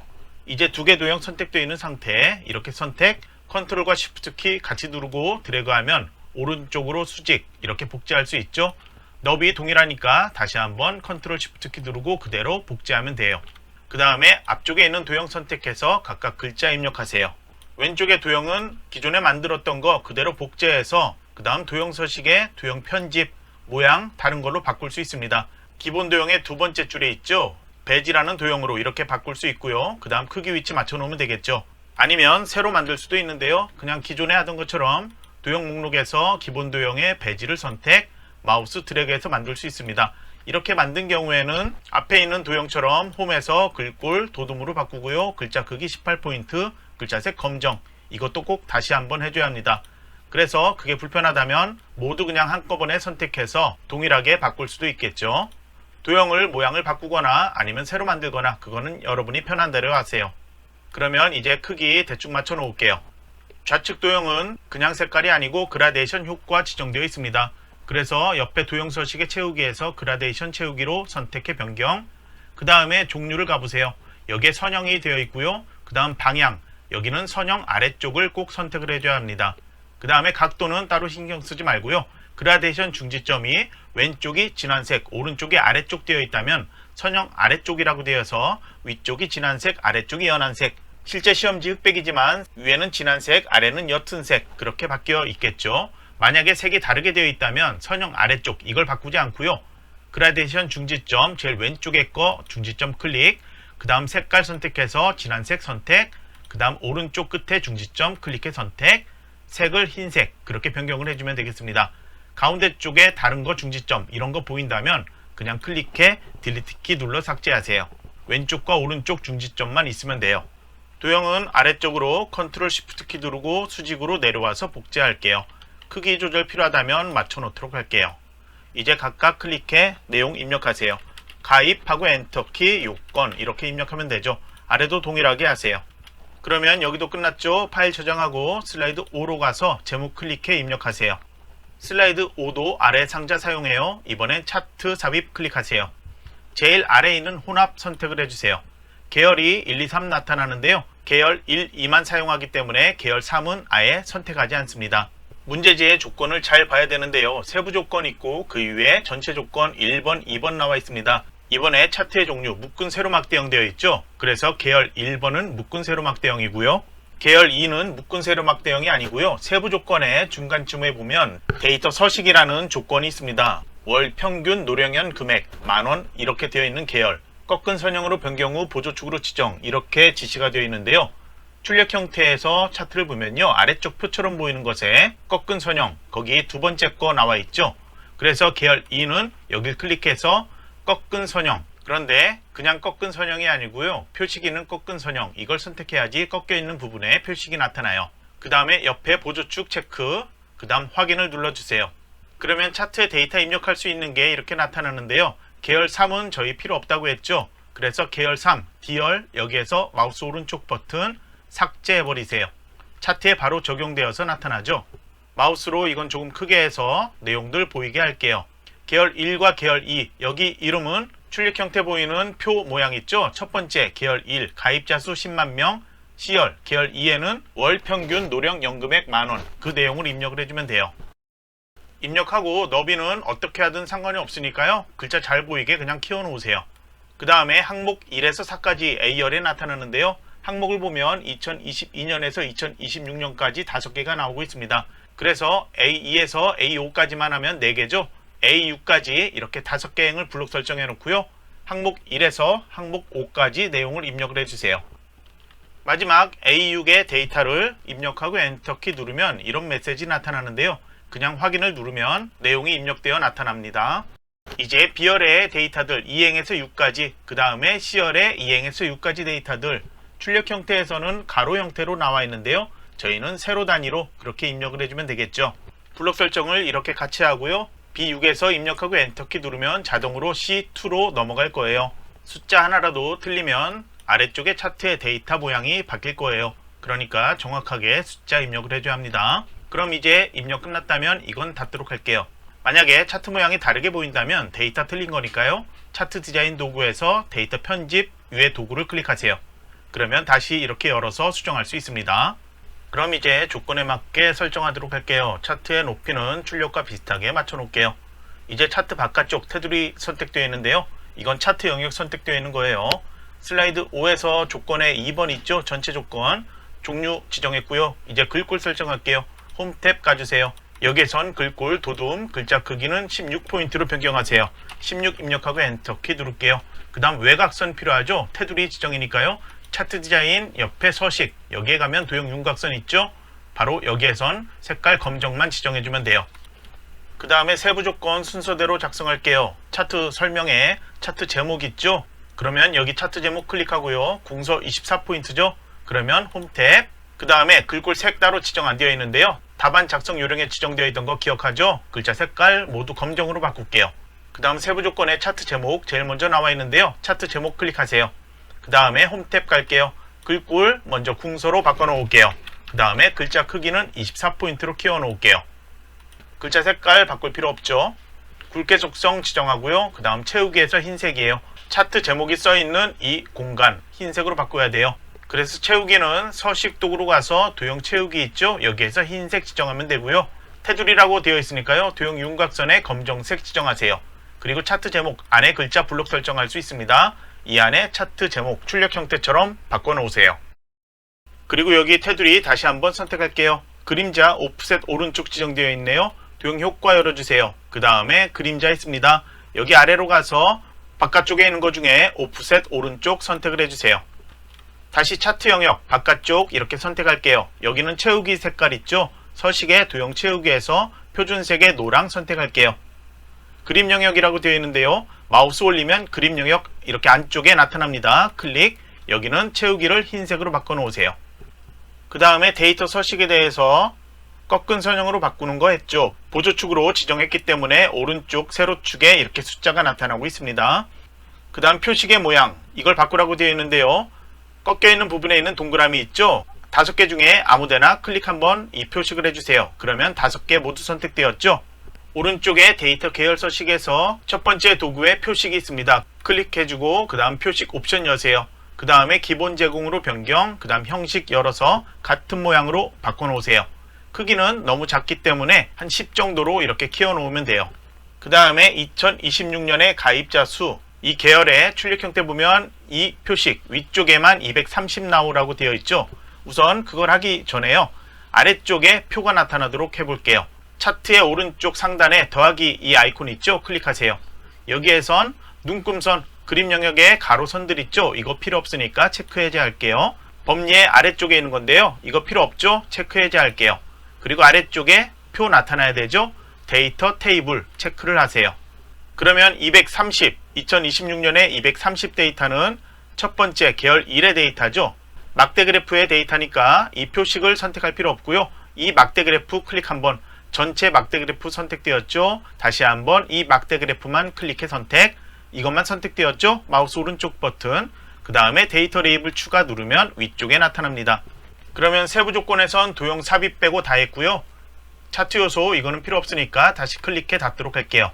Speaker 1: 이제 두 개 도형 선택되어 있는 상태, 이렇게 선택, 컨트롤과 쉬프트 키 같이 누르고 드래그하면 오른쪽으로 수직 이렇게 복제할 수 있죠. 너비 동일하니까 다시 한번 컨트롤 쉬프트 키 누르고 그대로 복제하면 돼요. 그 다음에 앞쪽에 있는 도형 선택해서 각각 글자 입력하세요. 왼쪽의 도형은 기존에 만들었던 거 그대로 복제해서 그 다음 도형 서식에 도형 편집, 모양 다른 걸로 바꿀 수 있습니다. 기본 도형의 두 번째 줄에 있죠. 배지라는 도형으로 이렇게 바꿀 수 있고요. 그 다음 크기 위치 맞춰 놓으면 되겠죠. 아니면 새로 만들 수도 있는데요. 그냥 기존에 하던 것처럼 도형 목록에서 기본 도형의 배지를 선택, 마우스 드래그해서 만들 수 있습니다. 이렇게 만든 경우에는 앞에 있는 도형처럼 홈에서 글꼴 도둠으로 바꾸고요. 글자 크기 18포인트, 글자색 검정. 이것도 꼭 다시 한번 해줘야 합니다. 그래서 그게 불편하다면 모두 그냥 한꺼번에 선택해서 동일하게 바꿀 수도 있겠죠. 도형을 모양을 바꾸거나 아니면 새로 만들거나 그거는 여러분이 편한 대로 하세요. 그러면 이제 크기 대충 맞춰 놓을게요. 좌측 도형은 그냥 색깔이 아니고 그라데이션 효과 지정되어 있습니다. 그래서 옆에 도형 서식에 채우기에서 그라데이션 채우기로 선택해 변경. 그 다음에 종류를 가보세요. 여기에 선형이 되어 있고요. 그 다음 방향, 여기는 선형 아래쪽을 꼭 선택을 해줘야 합니다. 그 다음에 각도는 따로 신경 쓰지 말고요. 그라데이션 중지점이 왼쪽이 진한색, 오른쪽이 아래쪽 되어 있다면 선형 아래쪽이라고 되어서 위쪽이 진한색, 아래쪽이 연한색. 실제 시험지 흑백이지만 위에는 진한색, 아래는 옅은색 그렇게 바뀌어 있겠죠. 만약에 색이 다르게 되어 있다면 선형 아래쪽 이걸 바꾸지 않고요. 그라데이션 중지점 제일 왼쪽에 거 중지점 클릭, 그 다음 색깔 선택해서 진한색 선택, 그 다음 오른쪽 끝에 중지점 클릭해 선택, 색을 흰색 그렇게 변경을 해주면 되겠습니다. 가운데 쪽에 다른 거 중지점 이런 거 보인다면 그냥 클릭해 딜리트 키 눌러 삭제하세요. 왼쪽과 오른쪽 중지점만 있으면 돼요. 도형은 아래쪽으로 컨트롤 쉬프트 키 누르고 수직으로 내려와서 복제할게요. 크기 조절 필요하다면 맞춰 놓도록 할게요. 이제 각각 클릭해 내용 입력하세요. 가입하고 엔터키, 요건 이렇게 입력하면 되죠. 아래도 동일하게 하세요. 그러면 여기도 끝났죠. 파일 저장하고 슬라이드 5로 가서 제목 클릭해 입력하세요. 슬라이드 5도 아래 상자 사용해요. 이번엔 차트 삽입 클릭하세요. 제일 아래에 있는 혼합 선택을 해주세요. 계열이 1, 2, 3 나타나는데요. 계열 1, 2만 사용하기 때문에 계열 3은 아예 선택하지 않습니다. 문제지의 조건을 잘 봐야 되는데요. 세부 조건 있고 그 위에 전체 조건 1번, 2번 나와 있습니다. 이번에 차트의 종류 묶은 세로막대형 되어 있죠. 그래서 계열 1번은 묶은 세로막대형이고요. 계열 2는 묶은 세로막대형이 아니고요. 세부 조건의 중간쯤에 보면 데이터 서식이라는 조건이 있습니다. 월 평균 노령연 금액 10,000원 이렇게 되어 있는 계열, 꺾은 선형으로 변경 후 보조축으로 지정 이렇게 지시가 되어 있는데요. 출력 형태에서 차트를 보면요. 아래쪽 표처럼 보이는 것에 꺾은 선형 거기 두 번째 거 나와 있죠. 그래서 계열 2는 여길 클릭해서 꺾은 선형, 그런데 그냥 꺾은 선형이 아니고요. 표시기는 꺾은 선형, 이걸 선택해야지 꺾여 있는 부분에 표식이 나타나요. 그 다음에 옆에 보조축 체크, 그 다음 확인을 눌러주세요. 그러면 차트에 데이터 입력할 수 있는 게 이렇게 나타나는데요. 계열 3은 저희 필요 없다고 했죠. 그래서 계열 3, D열 여기에서 마우스 오른쪽 버튼 삭제해버리세요. 차트에 바로 적용되어서 나타나죠. 마우스로 이건 조금 크게 해서 내용들 보이게 할게요. 계열 1과 계열 2, 여기 이름은 출력 형태 보이는 표 모양 있죠. 첫 번째 계열 1, 가입자 수 10만 명, C열, 계열 2에는 월 평균 노령 연금액 만원, 그 내용을 입력을 해주면 돼요. 입력하고 너비는 어떻게 하든 상관이 없으니까요. 글자 잘 보이게 그냥 키워놓으세요. 그 다음에 항목 1에서 4까지 A열에 나타나는데요. 항목을 보면 2022년에서 2026년까지 5개가 나오고 있습니다. 그래서 A2에서 A5까지만 하면 4개죠. A6까지 이렇게 5개 행을 블록 설정해 놓고요. 항목 1에서 항목 5까지 내용을 입력을 해주세요. 마지막 A6의 데이터를 입력하고 엔터키 누르면 이런 메시지 나타나는데요. 그냥 확인을 누르면 내용이 입력되어 나타납니다. 이제 B열의 데이터들 2행에서 6까지, 그 다음에 C열의 2행에서 6까지 데이터들 출력 형태에서는 가로 형태로 나와 있는데요. 저희는 세로 단위로 그렇게 입력을 해주면 되겠죠. 블록 설정을 이렇게 같이 하고요. B6에서 입력하고 엔터키 누르면 자동으로 C2로 넘어갈 거예요. 숫자 하나라도 틀리면 아래쪽에 차트의 데이터 모양이 바뀔 거예요. 그러니까 정확하게 숫자 입력을 해줘야 합니다. 그럼 이제 입력 끝났다면 이건 닫도록 할게요. 만약에 차트 모양이 다르게 보인다면 데이터 틀린 거니까요. 차트 디자인 도구에서 데이터 편집 위에 도구를 클릭하세요. 그러면 다시 이렇게 열어서 수정할 수 있습니다. 그럼 이제 조건에 맞게 설정하도록 할게요. 차트의 높이는 출력과 비슷하게 맞춰 놓을게요. 이제 차트 바깥쪽 테두리 선택되어 있는데요. 이건 차트 영역 선택되어 있는 거예요. 슬라이드 5에서 조건에 2번 있죠. 전체 조건 종류 지정했고요. 이제 글꼴 설정할게요. 홈 탭 가주세요. 여기에선 글꼴 도둠 글자 크기는 16포인트로 변경하세요. 16 입력하고 엔터키 누를게요. 그 다음 외곽선 필요하죠. 테두리 지정이니까요. 차트 디자인 옆에 서식, 여기에 가면 도형 윤곽선 있죠. 바로 여기에선 색깔 검정만 지정해주면 돼요. 그 다음에 세부 조건 순서대로 작성할게요. 차트 설명에 차트 제목 있죠. 그러면 여기 차트 제목 클릭하고요. 궁서 24포인트죠. 그러면 홈 탭. 그 다음에 글꼴 색 따로 지정 안 되어 있는데요. 답안 작성 요령에 지정되어 있던 거 기억하죠? 글자 색깔 모두 검정으로 바꿀게요. 그 다음 세부 조건에 차트 제목 제일 먼저 나와 있는데요. 차트 제목 클릭하세요. 그 다음에 홈 탭 갈게요. 글꼴 먼저 궁서로 바꿔 놓을게요. 그 다음에 글자 크기는 24포인트로 키워 놓을게요. 글자 색깔 바꿀 필요 없죠. 굵게 속성 지정하고요. 그 다음 채우기에서 흰색이에요. 차트 제목이 써 있는 이 공간 흰색으로 바꿔야 돼요. 그래서 채우기는 서식 도구로 가서 도형 채우기 있죠. 여기에서 흰색 지정하면 되고요. 테두리라고 되어 있으니까요. 도형 윤곽선에 검정색 지정하세요. 그리고 차트 제목 안에 글자 블록 설정할 수 있습니다. 이 안에 차트 제목 출력 형태처럼 바꿔 놓으세요. 그리고 여기 테두리 다시 한번 선택할게요. 그림자 오프셋 오른쪽 지정되어 있네요. 도형 효과 열어주세요. 그 다음에 그림자 있습니다. 여기 아래로 가서 바깥쪽에 있는 것 중에 오프셋 오른쪽 선택을 해주세요. 다시 차트 영역 바깥쪽 이렇게 선택할게요. 여기는 채우기 색깔 있죠. 서식의 도형 채우기에서 표준색의 노랑 선택할게요. 그림 영역이라고 되어 있는데요. 마우스 올리면 그림 영역 이렇게 안쪽에 나타납니다. 클릭. 여기는 채우기를 흰색으로 바꿔 놓으세요. 그 다음에 데이터 서식에 대해서 꺾은 선형으로 바꾸는 거 했죠. 보조축으로 지정했기 때문에 오른쪽 세로축에 이렇게 숫자가 나타나고 있습니다. 그 다음 표식의 모양 이걸 바꾸라고 되어 있는데요. 꺾여 있는 부분에 있는 동그라미 있죠. 5개 중에 아무데나 클릭 한번 이 표식을 해주세요. 그러면 5개 모두 선택되었죠. 오른쪽에 데이터 계열 서식에서 첫 번째 도구에 표식이 있습니다. 클릭해주고 그 다음 표식 옵션 여세요. 그 다음에 기본 제공으로 변경, 그 다음 형식 열어서 같은 모양으로 바꿔놓으세요. 크기는 너무 작기 때문에 한 10 정도로 이렇게 키워놓으면 돼요. 그 다음에 2026년의 가입자 수, 이 계열의 출력 형태 보면 이 표식 위쪽에만 230 나오라고 되어 있죠. 우선 그걸 하기 전에요. 아래쪽에 표가 나타나도록 해볼게요. 차트의 오른쪽 상단에 더하기 이 아이콘 있죠. 클릭하세요. 여기에선 눈금선 그림 영역에 가로선들 있죠. 이거 필요 없으니까 체크 해제할게요. 범위의 아래쪽에 있는 건데요. 이거 필요 없죠. 체크 해제할게요. 그리고 아래쪽에 표 나타나야 되죠. 데이터 테이블 체크를 하세요. 그러면 2026년에 230 데이터는 첫 번째 계열 1의 데이터죠. 막대 그래프의 데이터니까 이 표식을 선택할 필요 없고요. 이 막대 그래프 클릭 한번, 전체 막대 그래프 선택되었죠. 다시 한번 이 막대 그래프만 클릭해 선택, 이것만 선택되었죠. 마우스 오른쪽 버튼, 그 다음에 데이터 레이블 추가 누르면 위쪽에 나타납니다. 그러면 세부 조건에선 도형 삽입 빼고 다 했고요. 차트 요소 이거는 필요 없으니까 다시 클릭해 닫도록 할게요.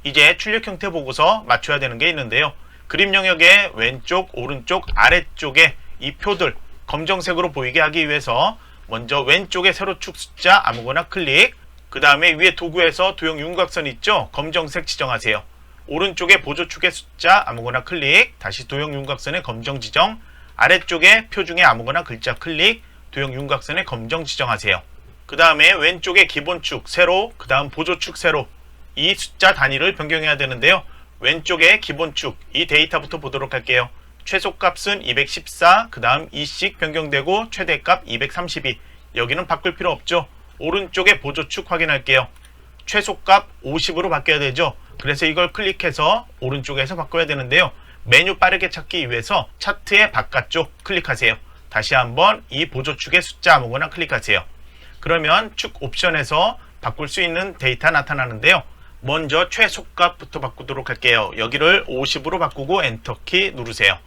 Speaker 1: 이제 출력 형태 보고서 맞춰야 되는 게 있는데요. 그림 영역의 왼쪽, 오른쪽, 아래쪽에 이 표들 검정색으로 보이게 하기 위해서 먼저 왼쪽에 세로축 숫자 아무거나 클릭, 그 다음에 위에 도구에서 도형 윤곽선 있죠? 검정색 지정하세요. 오른쪽에 보조축의 숫자 아무거나 클릭, 다시 도형 윤곽선의 검정 지정, 아래쪽에 표 중에 아무거나 글자 클릭, 도형 윤곽선의 검정 지정하세요. 그 다음에 왼쪽에 기본축 세로, 그 다음 보조축 세로, 이 숫자 단위를 변경해야 되는데요. 왼쪽에 기본축 이 데이터부터 보도록 할게요. 최소값은 214, 그 다음 2씩 변경되고 최대값 232. 여기는 바꿀 필요 없죠. 오른쪽에 보조축 확인할게요. 최소값 50으로 바뀌어야 되죠. 그래서 이걸 클릭해서 오른쪽에서 바꿔야 되는데요. 메뉴 빠르게 찾기 위해서 차트의 바깥쪽 클릭하세요. 다시 한번 이 보조축의 숫자 아무거나 클릭하세요. 그러면 축 옵션에서 바꿀 수 있는 데이터 나타나는데요. 먼저 최소값부터 바꾸도록 할게요. 여기를 50으로 바꾸고 엔터키 누르세요.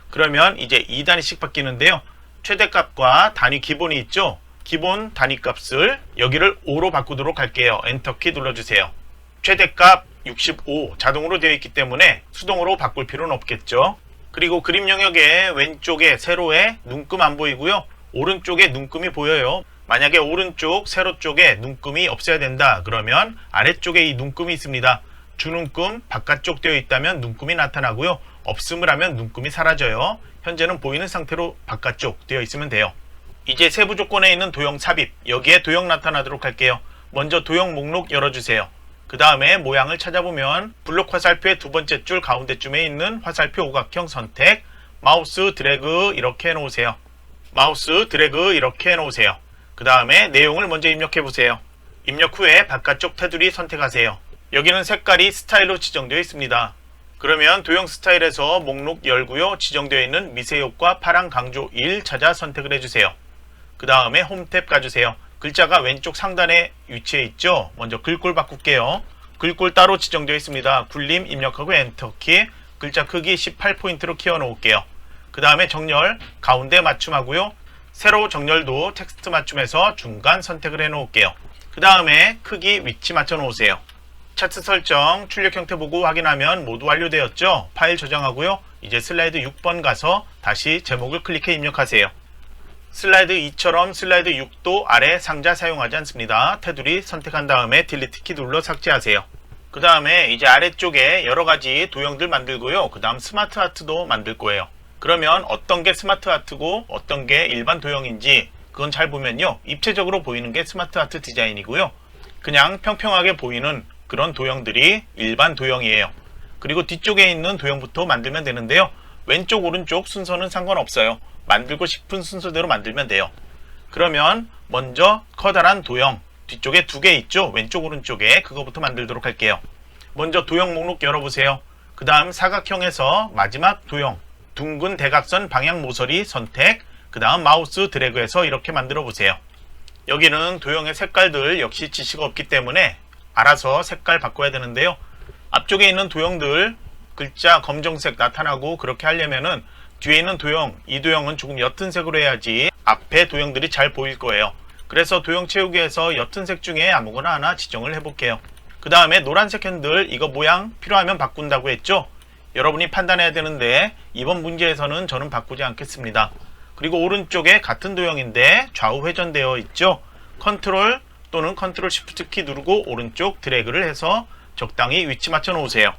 Speaker 1: 그러면 이제 2단위씩 바뀌는데요. 최대값과 단위 기본이 있죠. 기본 단위값을 여기를 5로 바꾸도록 할게요. 엔터키 눌러주세요. 최대값 65 자동으로 되어 있기 때문에 수동으로 바꿀 필요는 없겠죠. 그리고 그림 영역의 왼쪽에 세로에 눈금 안 보이고요. 오른쪽에 눈금이 보여요. 만약에 오른쪽 세로 쪽에 눈금이 없어야 된다 그러면 아래쪽에 이 눈금이 있습니다. 주눈금 바깥쪽 되어 있다면 눈금이 나타나고요. 없음을 하면 눈금이 사라져요. 현재는 보이는 상태로 바깥쪽 되어 있으면 돼요. 이제 세부 조건에 있는 도형 삽입, 여기에 도형 나타나도록 할게요. 먼저 도형 목록 열어주세요. 그 다음에 모양을 찾아보면 블록 화살표의 두 번째 줄 가운데쯤에 있는 화살표 오각형 선택, 마우스 드래그 이렇게 해놓으세요. 마우스 드래그 이렇게 해놓으세요. 그 다음에 내용을 먼저 입력해 보세요. 입력 후에 바깥쪽 테두리 선택하세요. 여기는 색깔이 스타일로 지정되어 있습니다. 그러면 도형 스타일에서 목록 열고요. 지정되어 있는 미세 효과 파란 강조 1 찾아 선택을 해주세요. 그 다음에 홈 탭 가주세요. 글자가 왼쪽 상단에 위치해 있죠. 먼저 글꼴 바꿀게요. 글꼴 따로 지정되어 있습니다. 굴림 입력하고 엔터키, 글자 크기 18포인트로 키워 놓을게요. 그 다음에 정렬 가운데 맞춤하고요. 세로 정렬도 텍스트 맞춤에서 중간 선택을 해 놓을게요. 그 다음에 크기 위치 맞춰 놓으세요. 차트 설정 출력 형태 보고 확인하면 모두 완료되었죠. 파일 저장하고요. 이제 슬라이드 6번 가서 다시 제목을 클릭해 입력하세요. 슬라이드 2처럼 슬라이드 6도 아래 상자 사용하지 않습니다. 테두리 선택한 다음에 딜리트 키 눌러 삭제하세요. 그 다음에 이제 아래쪽에 여러가지 도형들 만들고요. 그 다음 스마트 아트도 만들 거예요. 그러면 어떤 게 스마트 아트고 어떤 게 일반 도형인지 그건 잘 보면요. 입체적으로 보이는 게 스마트 아트 디자인이고요. 그냥 평평하게 보이는 그런 도형들이 일반 도형이에요. 그리고 뒤쪽에 있는 도형부터 만들면 되는데요. 왼쪽 오른쪽 순서는 상관없어요. 만들고 싶은 순서대로 만들면 돼요. 그러면 먼저 커다란 도형 뒤쪽에 두 개 있죠. 왼쪽 오른쪽에 그거부터 만들도록 할게요. 먼저 도형 목록 열어보세요. 그 다음 사각형에서 마지막 도형 둥근 대각선 방향 모서리 선택, 그 다음 마우스 드래그해서 이렇게 만들어 보세요. 여기는 도형의 색깔들 역시 지시가 없기 때문에 알아서 색깔 바꿔야 되는데요. 앞쪽에 있는 도형들 글자 검정색 나타나고 그렇게 하려면은 뒤에 있는 도형, 이 도형은 조금 옅은 색으로 해야지 앞에 도형들이 잘 보일 거예요. 그래서 도형 채우기에서 옅은 색 중에 아무거나 하나 지정을 해볼게요. 그 다음에 노란색 핸들 이거 모양 필요하면 바꾼다고 했죠. 여러분이 판단해야 되는데 이번 문제에서는 저는 바꾸지 않겠습니다. 그리고 오른쪽에 같은 도형인데 좌우 회전되어 있죠. 컨트롤 또는 컨트롤 시프트 키 누르고 오른쪽 드래그를 해서 적당히 위치 맞춰 놓으세요.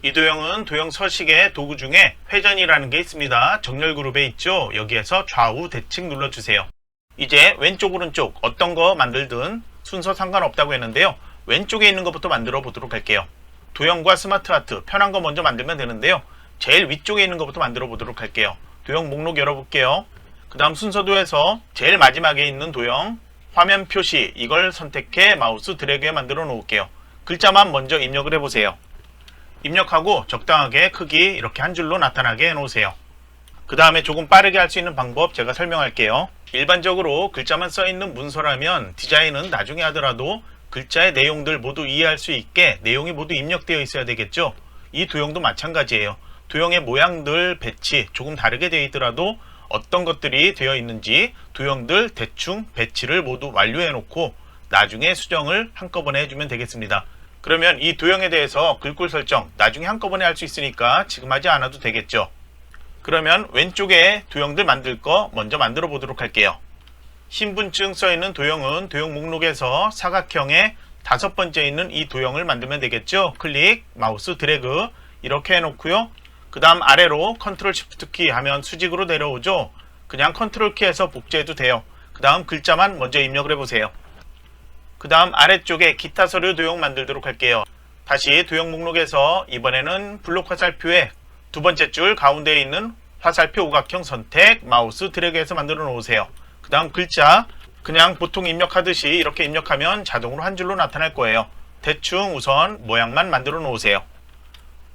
Speaker 1: 이 도형은 도형 서식의 도구 중에 회전이라는 게 있습니다. 정렬 그룹에 있죠. 여기에서 좌우 대칭 눌러주세요. 이제 왼쪽 오른쪽 어떤 거 만들든 순서 상관없다고 했는데요. 왼쪽에 있는 것부터 만들어 보도록 할게요. 도형과 스마트 아트 편한 거 먼저 만들면 되는데요. 제일 위쪽에 있는 것부터 만들어 보도록 할게요. 도형 목록 열어볼게요. 그 다음 순서도에서 제일 마지막에 있는 도형 화면 표시 이걸 선택해 마우스 드래그에 만들어 놓을게요. 글자만 먼저 입력을 해보세요. 입력하고 적당하게 크기 이렇게 한 줄로 나타나게 해놓으세요. 그 다음에 조금 빠르게 할 수 있는 방법 제가 설명할게요. 일반적으로 글자만 써있는 문서라면 디자인은 나중에 하더라도 글자의 내용들 모두 이해할 수 있게 내용이 모두 입력되어 있어야 되겠죠. 이 도형도 마찬가지예요. 도형의 모양들 배치 조금 다르게 되어 있더라도 어떤 것들이 되어 있는지 도형들 대충 배치를 모두 완료해 놓고 나중에 수정을 한꺼번에 해주면 되겠습니다. 그러면 이 도형에 대해서 글꼴 설정 나중에 한꺼번에 할 수 있으니까 지금 하지 않아도 되겠죠. 그러면 왼쪽에 도형들 만들 거 먼저 만들어 보도록 할게요. 신분증 써있는 도형은 도형 목록에서 사각형의 5번째 있는 이 도형을 만들면 되겠죠. 클릭, 마우스 드래그 이렇게 해놓고요. 그 다음 아래로 컨트롤 시프트 키 하면 수직으로 내려오죠. 그냥 컨트롤 키에서 복제해도 돼요. 그 다음 글자만 먼저 입력을 해보세요. 그 다음 아래쪽에 기타 서류 도형 만들도록 할게요. 다시 도형 목록에서 이번에는 블록 화살표에 두 번째 줄 가운데에 있는 화살표 오각형 선택, 마우스 드래그해서 만들어 놓으세요. 그 다음 글자 그냥 보통 입력하듯이 이렇게 입력하면 자동으로 한 줄로 나타날 거예요. 대충 우선 모양만 만들어 놓으세요.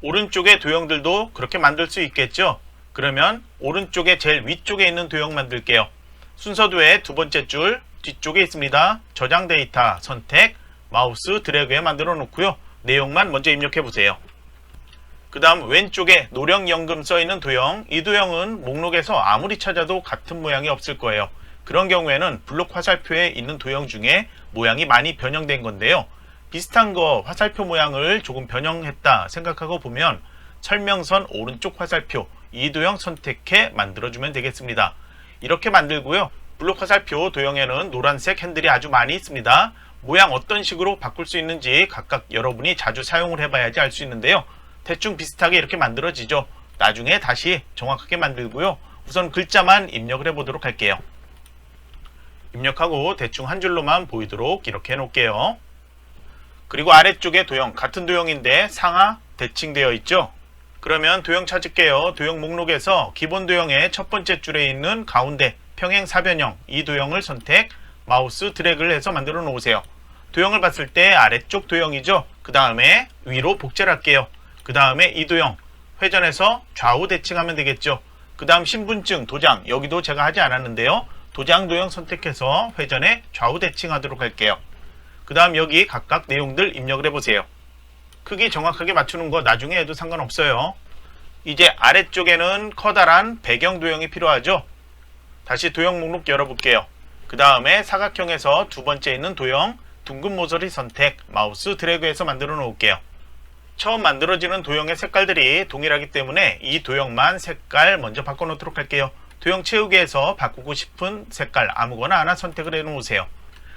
Speaker 1: 오른쪽의 도형들도 그렇게 만들 수 있겠죠. 그러면 오른쪽에 제일 위쪽에 있는 도형 만들게요. 순서도의 두 번째 줄 뒤쪽에 있습니다. 저장 데이터 선택, 마우스 드래그에 만들어 놓고요. 내용만 먼저 입력해 보세요. 그 다음 왼쪽에 노령연금 써있는 도형, 이 도형은 목록에서 아무리 찾아도 같은 모양이 없을 거예요. 그런 경우에는 블록 화살표에 있는 도형 중에 모양이 많이 변형된 건데요. 비슷한 거 화살표 모양을 조금 변형했다 생각하고 보면 설명선 오른쪽 화살표 이 도형 선택해 만들어주면 되겠습니다. 이렇게 만들고요. 블록 화살표 도형에는 노란색 핸들이 아주 많이 있습니다. 모양 어떤 식으로 바꿀 수 있는지 각각 여러분이 자주 사용을 해봐야지 알 수 있는데요. 대충 비슷하게 이렇게 만들어지죠. 나중에 다시 정확하게 만들고요. 우선 글자만 입력을 해보도록 할게요. 입력하고 대충 한 줄로만 보이도록 이렇게 해놓을게요. 그리고 아래쪽에 도형, 같은 도형인데 상하 대칭되어 있죠. 그러면 도형 찾을게요. 도형 목록에서 기본 도형의 첫 번째 줄에 있는 가운데 평행 사변형 이 도형을 선택, 마우스 드래그를 해서 만들어 놓으세요. 도형을 봤을 때 아래쪽 도형이죠. 그 다음에 위로 복제를 할게요. 그 다음에 이 도형 회전해서 좌우 대칭하면 되겠죠. 그 다음 신분증 도장 여기도 제가 하지 않았는데요. 도장 도형 선택해서 회전해 좌우 대칭하도록 할게요. 그 다음 여기 각각 내용들 입력을 해보세요. 크기 정확하게 맞추는 거 나중에 해도 상관없어요. 이제 아래쪽에는 커다란 배경 도형이 필요하죠. 다시 도형 목록 열어볼게요. 그 다음에 사각형에서 두 번째 있는 도형 둥근 모서리 선택, 마우스 드래그해서 만들어 놓을게요. 처음 만들어지는 도형의 색깔들이 동일하기 때문에 이 도형만 색깔 먼저 바꿔놓도록 할게요. 도형 채우기에서 바꾸고 싶은 색깔 아무거나 하나 선택을 해 놓으세요.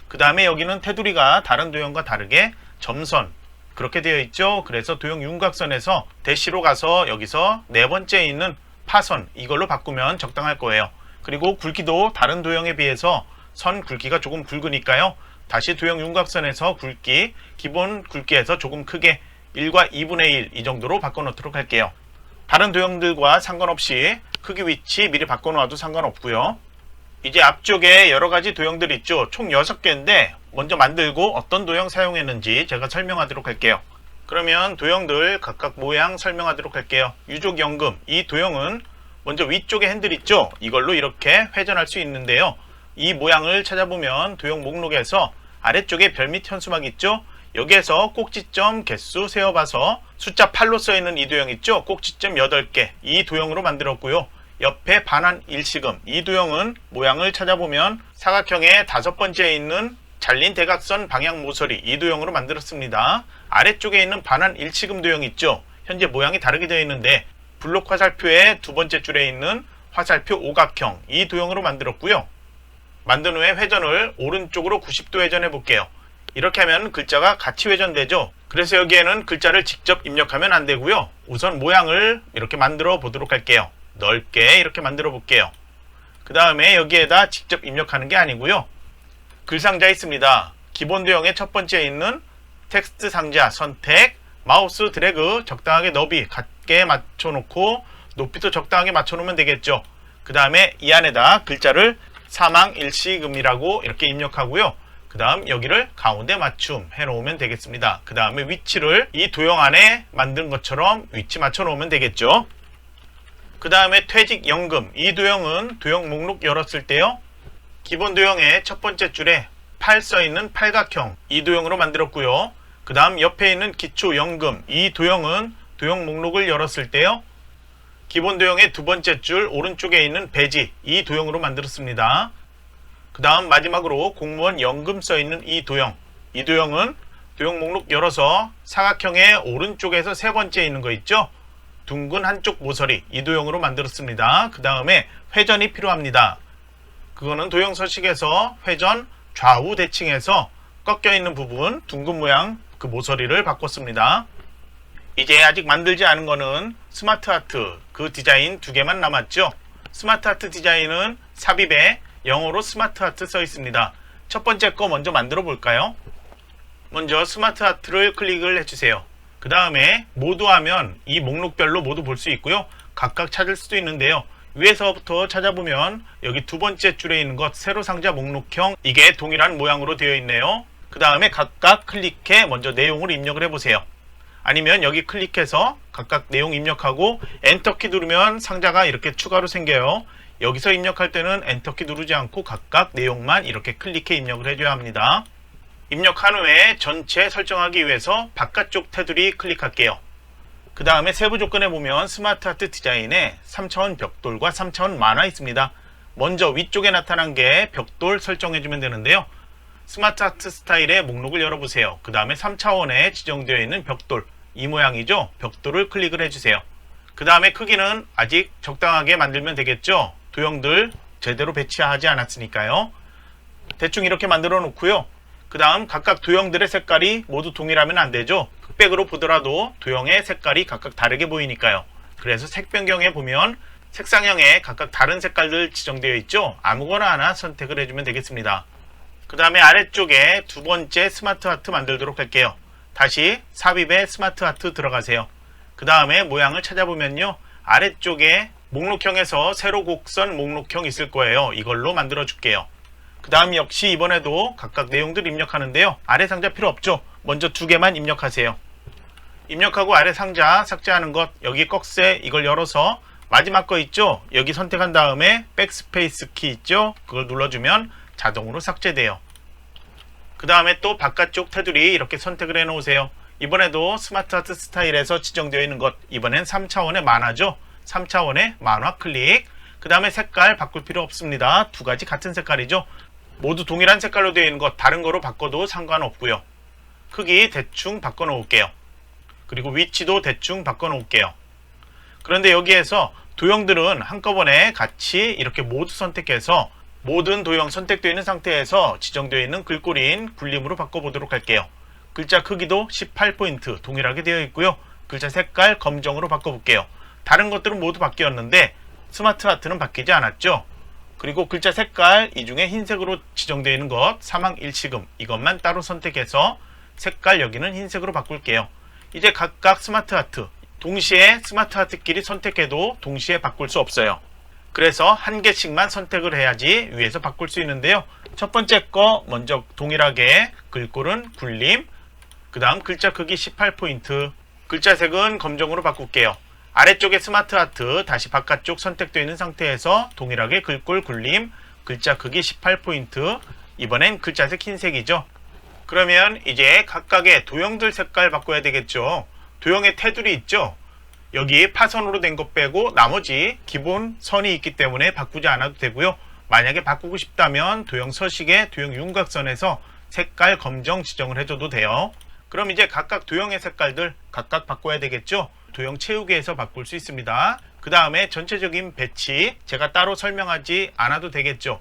Speaker 1: 그 다음에 여기는 테두리가 다른 도형과 다르게 점선 그렇게 되어 있죠. 그래서 도형 윤곽선에서 대시로 가서 여기서 네 번째 있는 파선 이걸로 바꾸면 적당할 거예요. 그리고 굵기도 다른 도형에 비해서 선 굵기가 조금 굵으니까요. 다시 도형 윤곽선에서 굵기 기본 굵기에서 조금 크게 1과 2분의 1 이 정도로 바꿔놓도록 할게요. 다른 도형들과 상관없이 크기 위치 미리 바꿔놓아도 상관없고요. 이제 앞쪽에 여러가지 도형들 있죠. 총 6개인데 먼저 만들고 어떤 도형 사용했는지 제가 설명하도록 할게요. 그러면 도형들 각각 모양 설명하도록 할게요. 유족연금 이 도형은 먼저 위쪽에 핸들 있죠. 이걸로 이렇게 회전할 수 있는데요. 이 모양을 찾아보면 도형 목록에서 아래쪽에 별밑 현수막 있죠. 여기에서 꼭지점 개수 세어봐서 숫자 8로 써있는 이 도형 있죠. 꼭지점 8개 이 도형으로 만들었고요. 옆에 반환 일시금 이 도형은 모양을 찾아보면 사각형의 5번째에 있는 잘린 대각선 방향 모서리 이 도형으로 만들었습니다. 아래쪽에 있는 반환 일시금 도형 있죠. 현재 모양이 다르게 되어 있는데 블록 화살표의 두 번째 줄에 있는 화살표 오각형 이 도형으로 만들었고요. 만든 후에 회전을 오른쪽으로 90도 회전해 볼게요. 이렇게 하면 글자가 같이 회전되죠. 그래서 여기에는 글자를 직접 입력하면 안 되고요. 우선 모양을 이렇게 만들어 보도록 할게요. 넓게 이렇게 만들어 볼게요. 그 다음에 여기에다 직접 입력하는 게 아니고요. 글 상자 있습니다. 기본 도형의 첫 번째에 있는 텍스트 상자 선택, 마우스 드래그 적당하게 너비 같게 맞춰 놓고 높이도 적당하게 맞춰 놓으면 되겠죠. 그 다음에 이 안에다 글자를 사망일시금이라고 이렇게 입력하고요. 그 다음 여기를 가운데 맞춤 해놓으면 되겠습니다. 그 다음에 위치를 이 도형 안에 만든 것처럼 위치 맞춰 놓으면 되겠죠. 그 다음에 퇴직연금, 이 도형은 도형 목록 열었을 때요, 기본 도형의 첫 번째 줄에 8 써있는 팔각형, 이 도형으로 만들었고요. 그 다음 옆에 있는 기초연금, 이 도형은 도형 목록을 열었을 때요, 기본 도형의 두 번째 줄 오른쪽에 있는 배지, 이 도형으로 만들었습니다. 그 다음 마지막으로 공무원 연금 써있는 이 도형은 도형 목록 열어서 사각형의 오른쪽에서 세 번째 있는 거 있죠? 둥근 한쪽 모서리, 이 도형으로 만들었습니다. 그 다음에 회전이 필요합니다. 그거는 도형 서식에서 회전 좌우 대칭해서 꺾여 있는 부분 둥근 모양 그 모서리를 바꿨습니다. 이제 아직 만들지 않은 거는 스마트 아트 그 디자인 두 개만 남았죠. 스마트 아트 디자인은 삽입에 영어로 스마트 아트 써 있습니다. 첫 번째 거 먼저 만들어 볼까요? 먼저 스마트 아트를 클릭을 해주세요. 그 다음에 모두 하면 이 목록별로 모두 볼 수 있고요. 각각 찾을 수도 있는데요. 위에서부터 찾아보면 여기 두 번째 줄에 있는 것 세로 상자 목록형, 이게 동일한 모양으로 되어 있네요. 그 다음에 각각 클릭해 먼저 내용을 입력을 해보세요. 아니면 여기 클릭해서 각각 내용 입력하고 엔터키 누르면 상자가 이렇게 추가로 생겨요. 여기서 입력할 때는 엔터키 누르지 않고 각각 내용만 이렇게 클릭해 입력을 해줘야 합니다. 입력한 후에 전체 설정하기 위해서 바깥쪽 테두리 클릭할게요. 그 다음에 세부 조건에 보면 스마트 아트 디자인에 3차원 벽돌과 3차원 만화 있습니다. 먼저 위쪽에 나타난 게 벽돌 설정해주면 되는데요. 스마트 아트 스타일의 목록을 열어보세요. 그 다음에 3차원에 지정되어 있는 벽돌, 이 모양이죠? 벽돌을 클릭을 해주세요. 그 다음에 크기는 아직 적당하게 만들면 되겠죠? 도형들 제대로 배치하지 않았으니까요. 대충 이렇게 만들어 놓고요. 그 다음 각각 도형들의 색깔이 모두 동일하면 안 되죠. 흑백으로 보더라도 도형의 색깔이 각각 다르게 보이니까요. 그래서 색 변경에 보면 색상형에 각각 다른 색깔들 지정되어 있죠. 아무거나 하나 선택을 해주면 되겠습니다. 그 다음에 아래쪽에 두 번째 스마트 아트 만들도록 할게요. 다시 삽입에 스마트 아트 들어가세요. 그 다음에 모양을 찾아보면요, 아래쪽에 목록형에서 세로 곡선 목록형 있을 거예요. 이걸로 만들어 줄게요. 그 다음 역시 이번에도 각각 내용들 입력하는데요. 아래 상자 필요 없죠. 먼저 두 개만 입력하세요. 입력하고 아래 상자 삭제하는 것, 여기 꺽쇠 이걸 열어서 마지막 거 있죠? 여기 선택한 다음에 백스페이스 키 있죠? 그걸 눌러주면 자동으로 삭제돼요. 그 다음에 또 바깥쪽 테두리 이렇게 선택을 해 놓으세요. 이번에도 스마트 아트 스타일에서 지정되어 있는 것, 이번엔 3차원의 만화죠. 3차원의 만화 클릭. 그 다음에 색깔 바꿀 필요 없습니다. 두 가지 같은 색깔이죠. 모두 동일한 색깔로 되어 있는 것 다른 거로 바꿔도 상관없고요. 크기 대충 바꿔 놓을게요. 그리고 위치도 대충 바꿔 놓을게요. 그런데 여기에서 도형들은 한꺼번에 같이 이렇게 모두 선택해서 모든 도형 선택되어 있는 상태에서 지정되어 있는 글꼴인 굴림으로 바꿔보도록 할게요. 글자 크기도 18포인트 동일하게 되어 있고요. 글자 색깔 검정으로 바꿔볼게요. 다른 것들은 모두 바뀌었는데 스마트 아트는 바뀌지 않았죠. 그리고 글자 색깔 이 중에 흰색으로 지정되어 있는 것 사망일시금, 이것만 따로 선택해서 색깔 여기는 흰색으로 바꿀게요. 이제 각각 스마트 아트, 동시에 스마트 아트끼리 선택해도 동시에 바꿀 수 없어요. 그래서 한 개씩만 선택을 해야지 위에서 바꿀 수 있는데요. 첫 번째 거 먼저 동일하게 글꼴은 굴림, 그 다음 글자 크기 18포인트, 글자 색은 검정으로 바꿀게요. 아래쪽에 스마트 아트 다시 바깥쪽 선택되어 있는 상태에서 동일하게 글꼴 굴림, 글자 크기 18포인트, 이번엔 글자색 흰색이죠. 그러면 이제 각각의 도형들 색깔 바꿔야 되겠죠. 도형의 테두리 있죠. 여기 파선으로 된 것 빼고 나머지 기본 선이 있기 때문에 바꾸지 않아도 되고요. 만약에 바꾸고 싶다면 도형 서식에 도형 윤곽선에서 색깔 검정 지정을 해줘도 돼요. 그럼 이제 각각 도형의 색깔들 각각 바꿔야 되겠죠. 도형 채우기에서 바꿀 수 있습니다. 그 다음에 전체적인 배치 제가 따로 설명하지 않아도 되겠죠.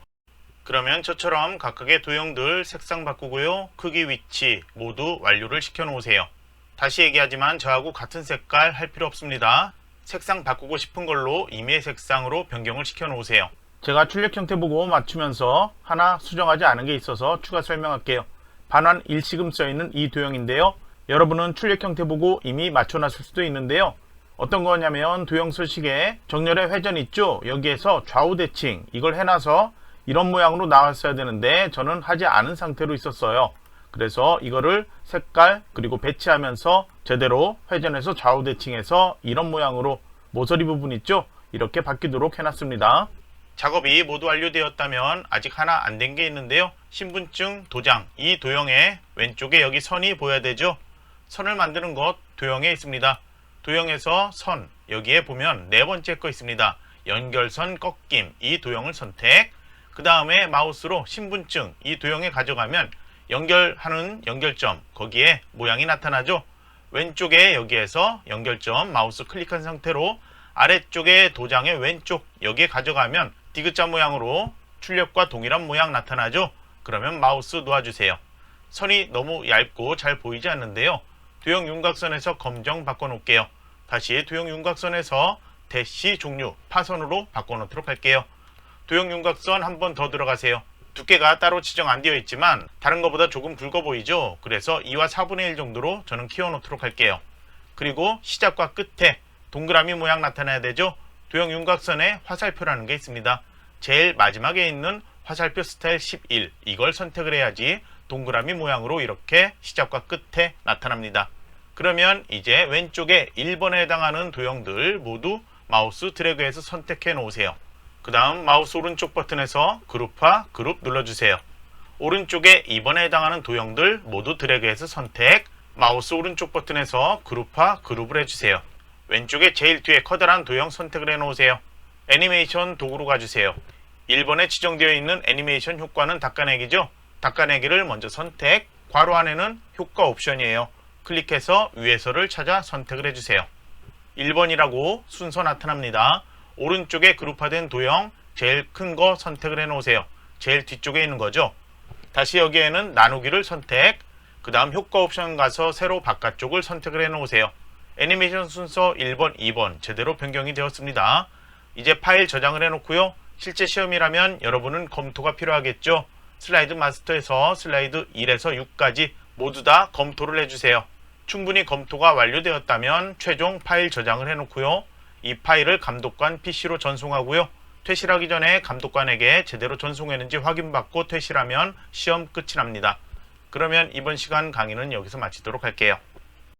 Speaker 1: 그러면 저처럼 각각의 도형들 색상 바꾸고요. 크기, 위치 모두 완료를 시켜 놓으세요. 다시 얘기하지만 저하고 같은 색깔 할 필요 없습니다. 색상 바꾸고 싶은 걸로 임의 색상으로 변경을 시켜 놓으세요. 제가 출력 형태 보고 맞추면서 하나 수정하지 않은 게 있어서 추가 설명할게요. 반환 일시금 써있는 이 도형인데요. 여러분은 출력 형태 보고 이미 맞춰놨을 수도 있는데요. 어떤 거냐면 도형 서식에 정렬의 회전 있죠. 여기에서 좌우 대칭 이걸 해놔서 이런 모양으로 나왔어야 되는데 저는 하지 않은 상태로 있었어요. 그래서 이거를 색깔 그리고 배치하면서 제대로 회전해서 좌우 대칭해서 이런 모양으로 모서리 부분 있죠? 이렇게 바뀌도록 해놨습니다. 작업이 모두 완료되었다면 아직 하나 안 된 게 있는데요. 신분증 도장, 이 도형의 왼쪽에 여기 선이 보여야 되죠. 선을 만드는 것 도형에 있습니다. 도형에서 선, 여기에 보면 네 번째 거 있습니다. 연결선 꺾임, 이 도형을 선택. 그 다음에 마우스로 신분증, 이 도형에 가져가면 연결하는 연결점, 거기에 모양이 나타나죠. 왼쪽에 여기에서 연결점 마우스 클릭한 상태로 아래쪽에 도장의 왼쪽 여기에 가져가면 디귿자 모양으로 출력과 동일한 모양 나타나죠. 그러면 마우스 놓아주세요. 선이 너무 얇고 잘 보이지 않는데요. 도형 윤곽선에서 검정 바꿔놓을게요. 다시 도형 윤곽선에서 대시 종류 파선으로 바꿔놓도록 할게요. 도형 윤곽선 한 번 더 들어가세요. 두께가 따로 지정 안 되어 있지만 다른 것보다 조금 굵어 보이죠. 그래서 2와 4분의 1 정도로 저는 키워놓도록 할게요. 그리고 시작과 끝에 동그라미 모양 나타나야 되죠. 도형 윤곽선에 화살표라는 게 있습니다. 제일 마지막에 있는 화살표 스타일 11, 이걸 선택을 해야지 동그라미 모양으로 이렇게 시작과 끝에 나타납니다. 그러면 이제 왼쪽에 1번에 해당하는 도형들 모두 마우스 드래그해서 선택해 놓으세요. 그 다음 마우스 오른쪽 버튼에서 그룹화, 그룹 눌러주세요. 오른쪽에 2번에 해당하는 도형들 모두 드래그해서 선택, 마우스 오른쪽 버튼에서 그룹화, 그룹을 해주세요. 왼쪽에 제일 뒤에 커다란 도형 선택을 해 놓으세요. 애니메이션 도구로 가주세요. 1번에 지정되어 있는 애니메이션 효과는 닦아내기죠. 닦아내기를 먼저 선택, 괄호 안에는 효과 옵션이에요. 클릭해서 위에서를 찾아 선택을 해주세요. 1번이라고 순서 나타납니다. 오른쪽에 그룹화된 도형 제일 큰 거 선택을 해 놓으세요. 제일 뒤쪽에 있는 거죠. 다시 여기에는 나누기를 선택, 그 다음 효과 옵션 가서 세로 바깥쪽을 선택을 해 놓으세요. 애니메이션 순서 1번, 2번 제대로 변경이 되었습니다. 이제 파일 저장을 해 놓고요. 실제 시험이라면 여러분은 검토가 필요하겠죠. 슬라이드 마스터에서 슬라이드 1에서 6까지 모두 다 검토를 해주세요. 충분히 검토가 완료되었다면 최종 파일 저장을 해 놓고요. 이 파일을 감독관 PC로 전송하고요. 퇴실하기 전에 감독관에게 제대로 전송했는지 확인받고 퇴실하면 시험 끝이 납니다. 그러면 이번 시간 강의는 여기서 마치도록 할게요.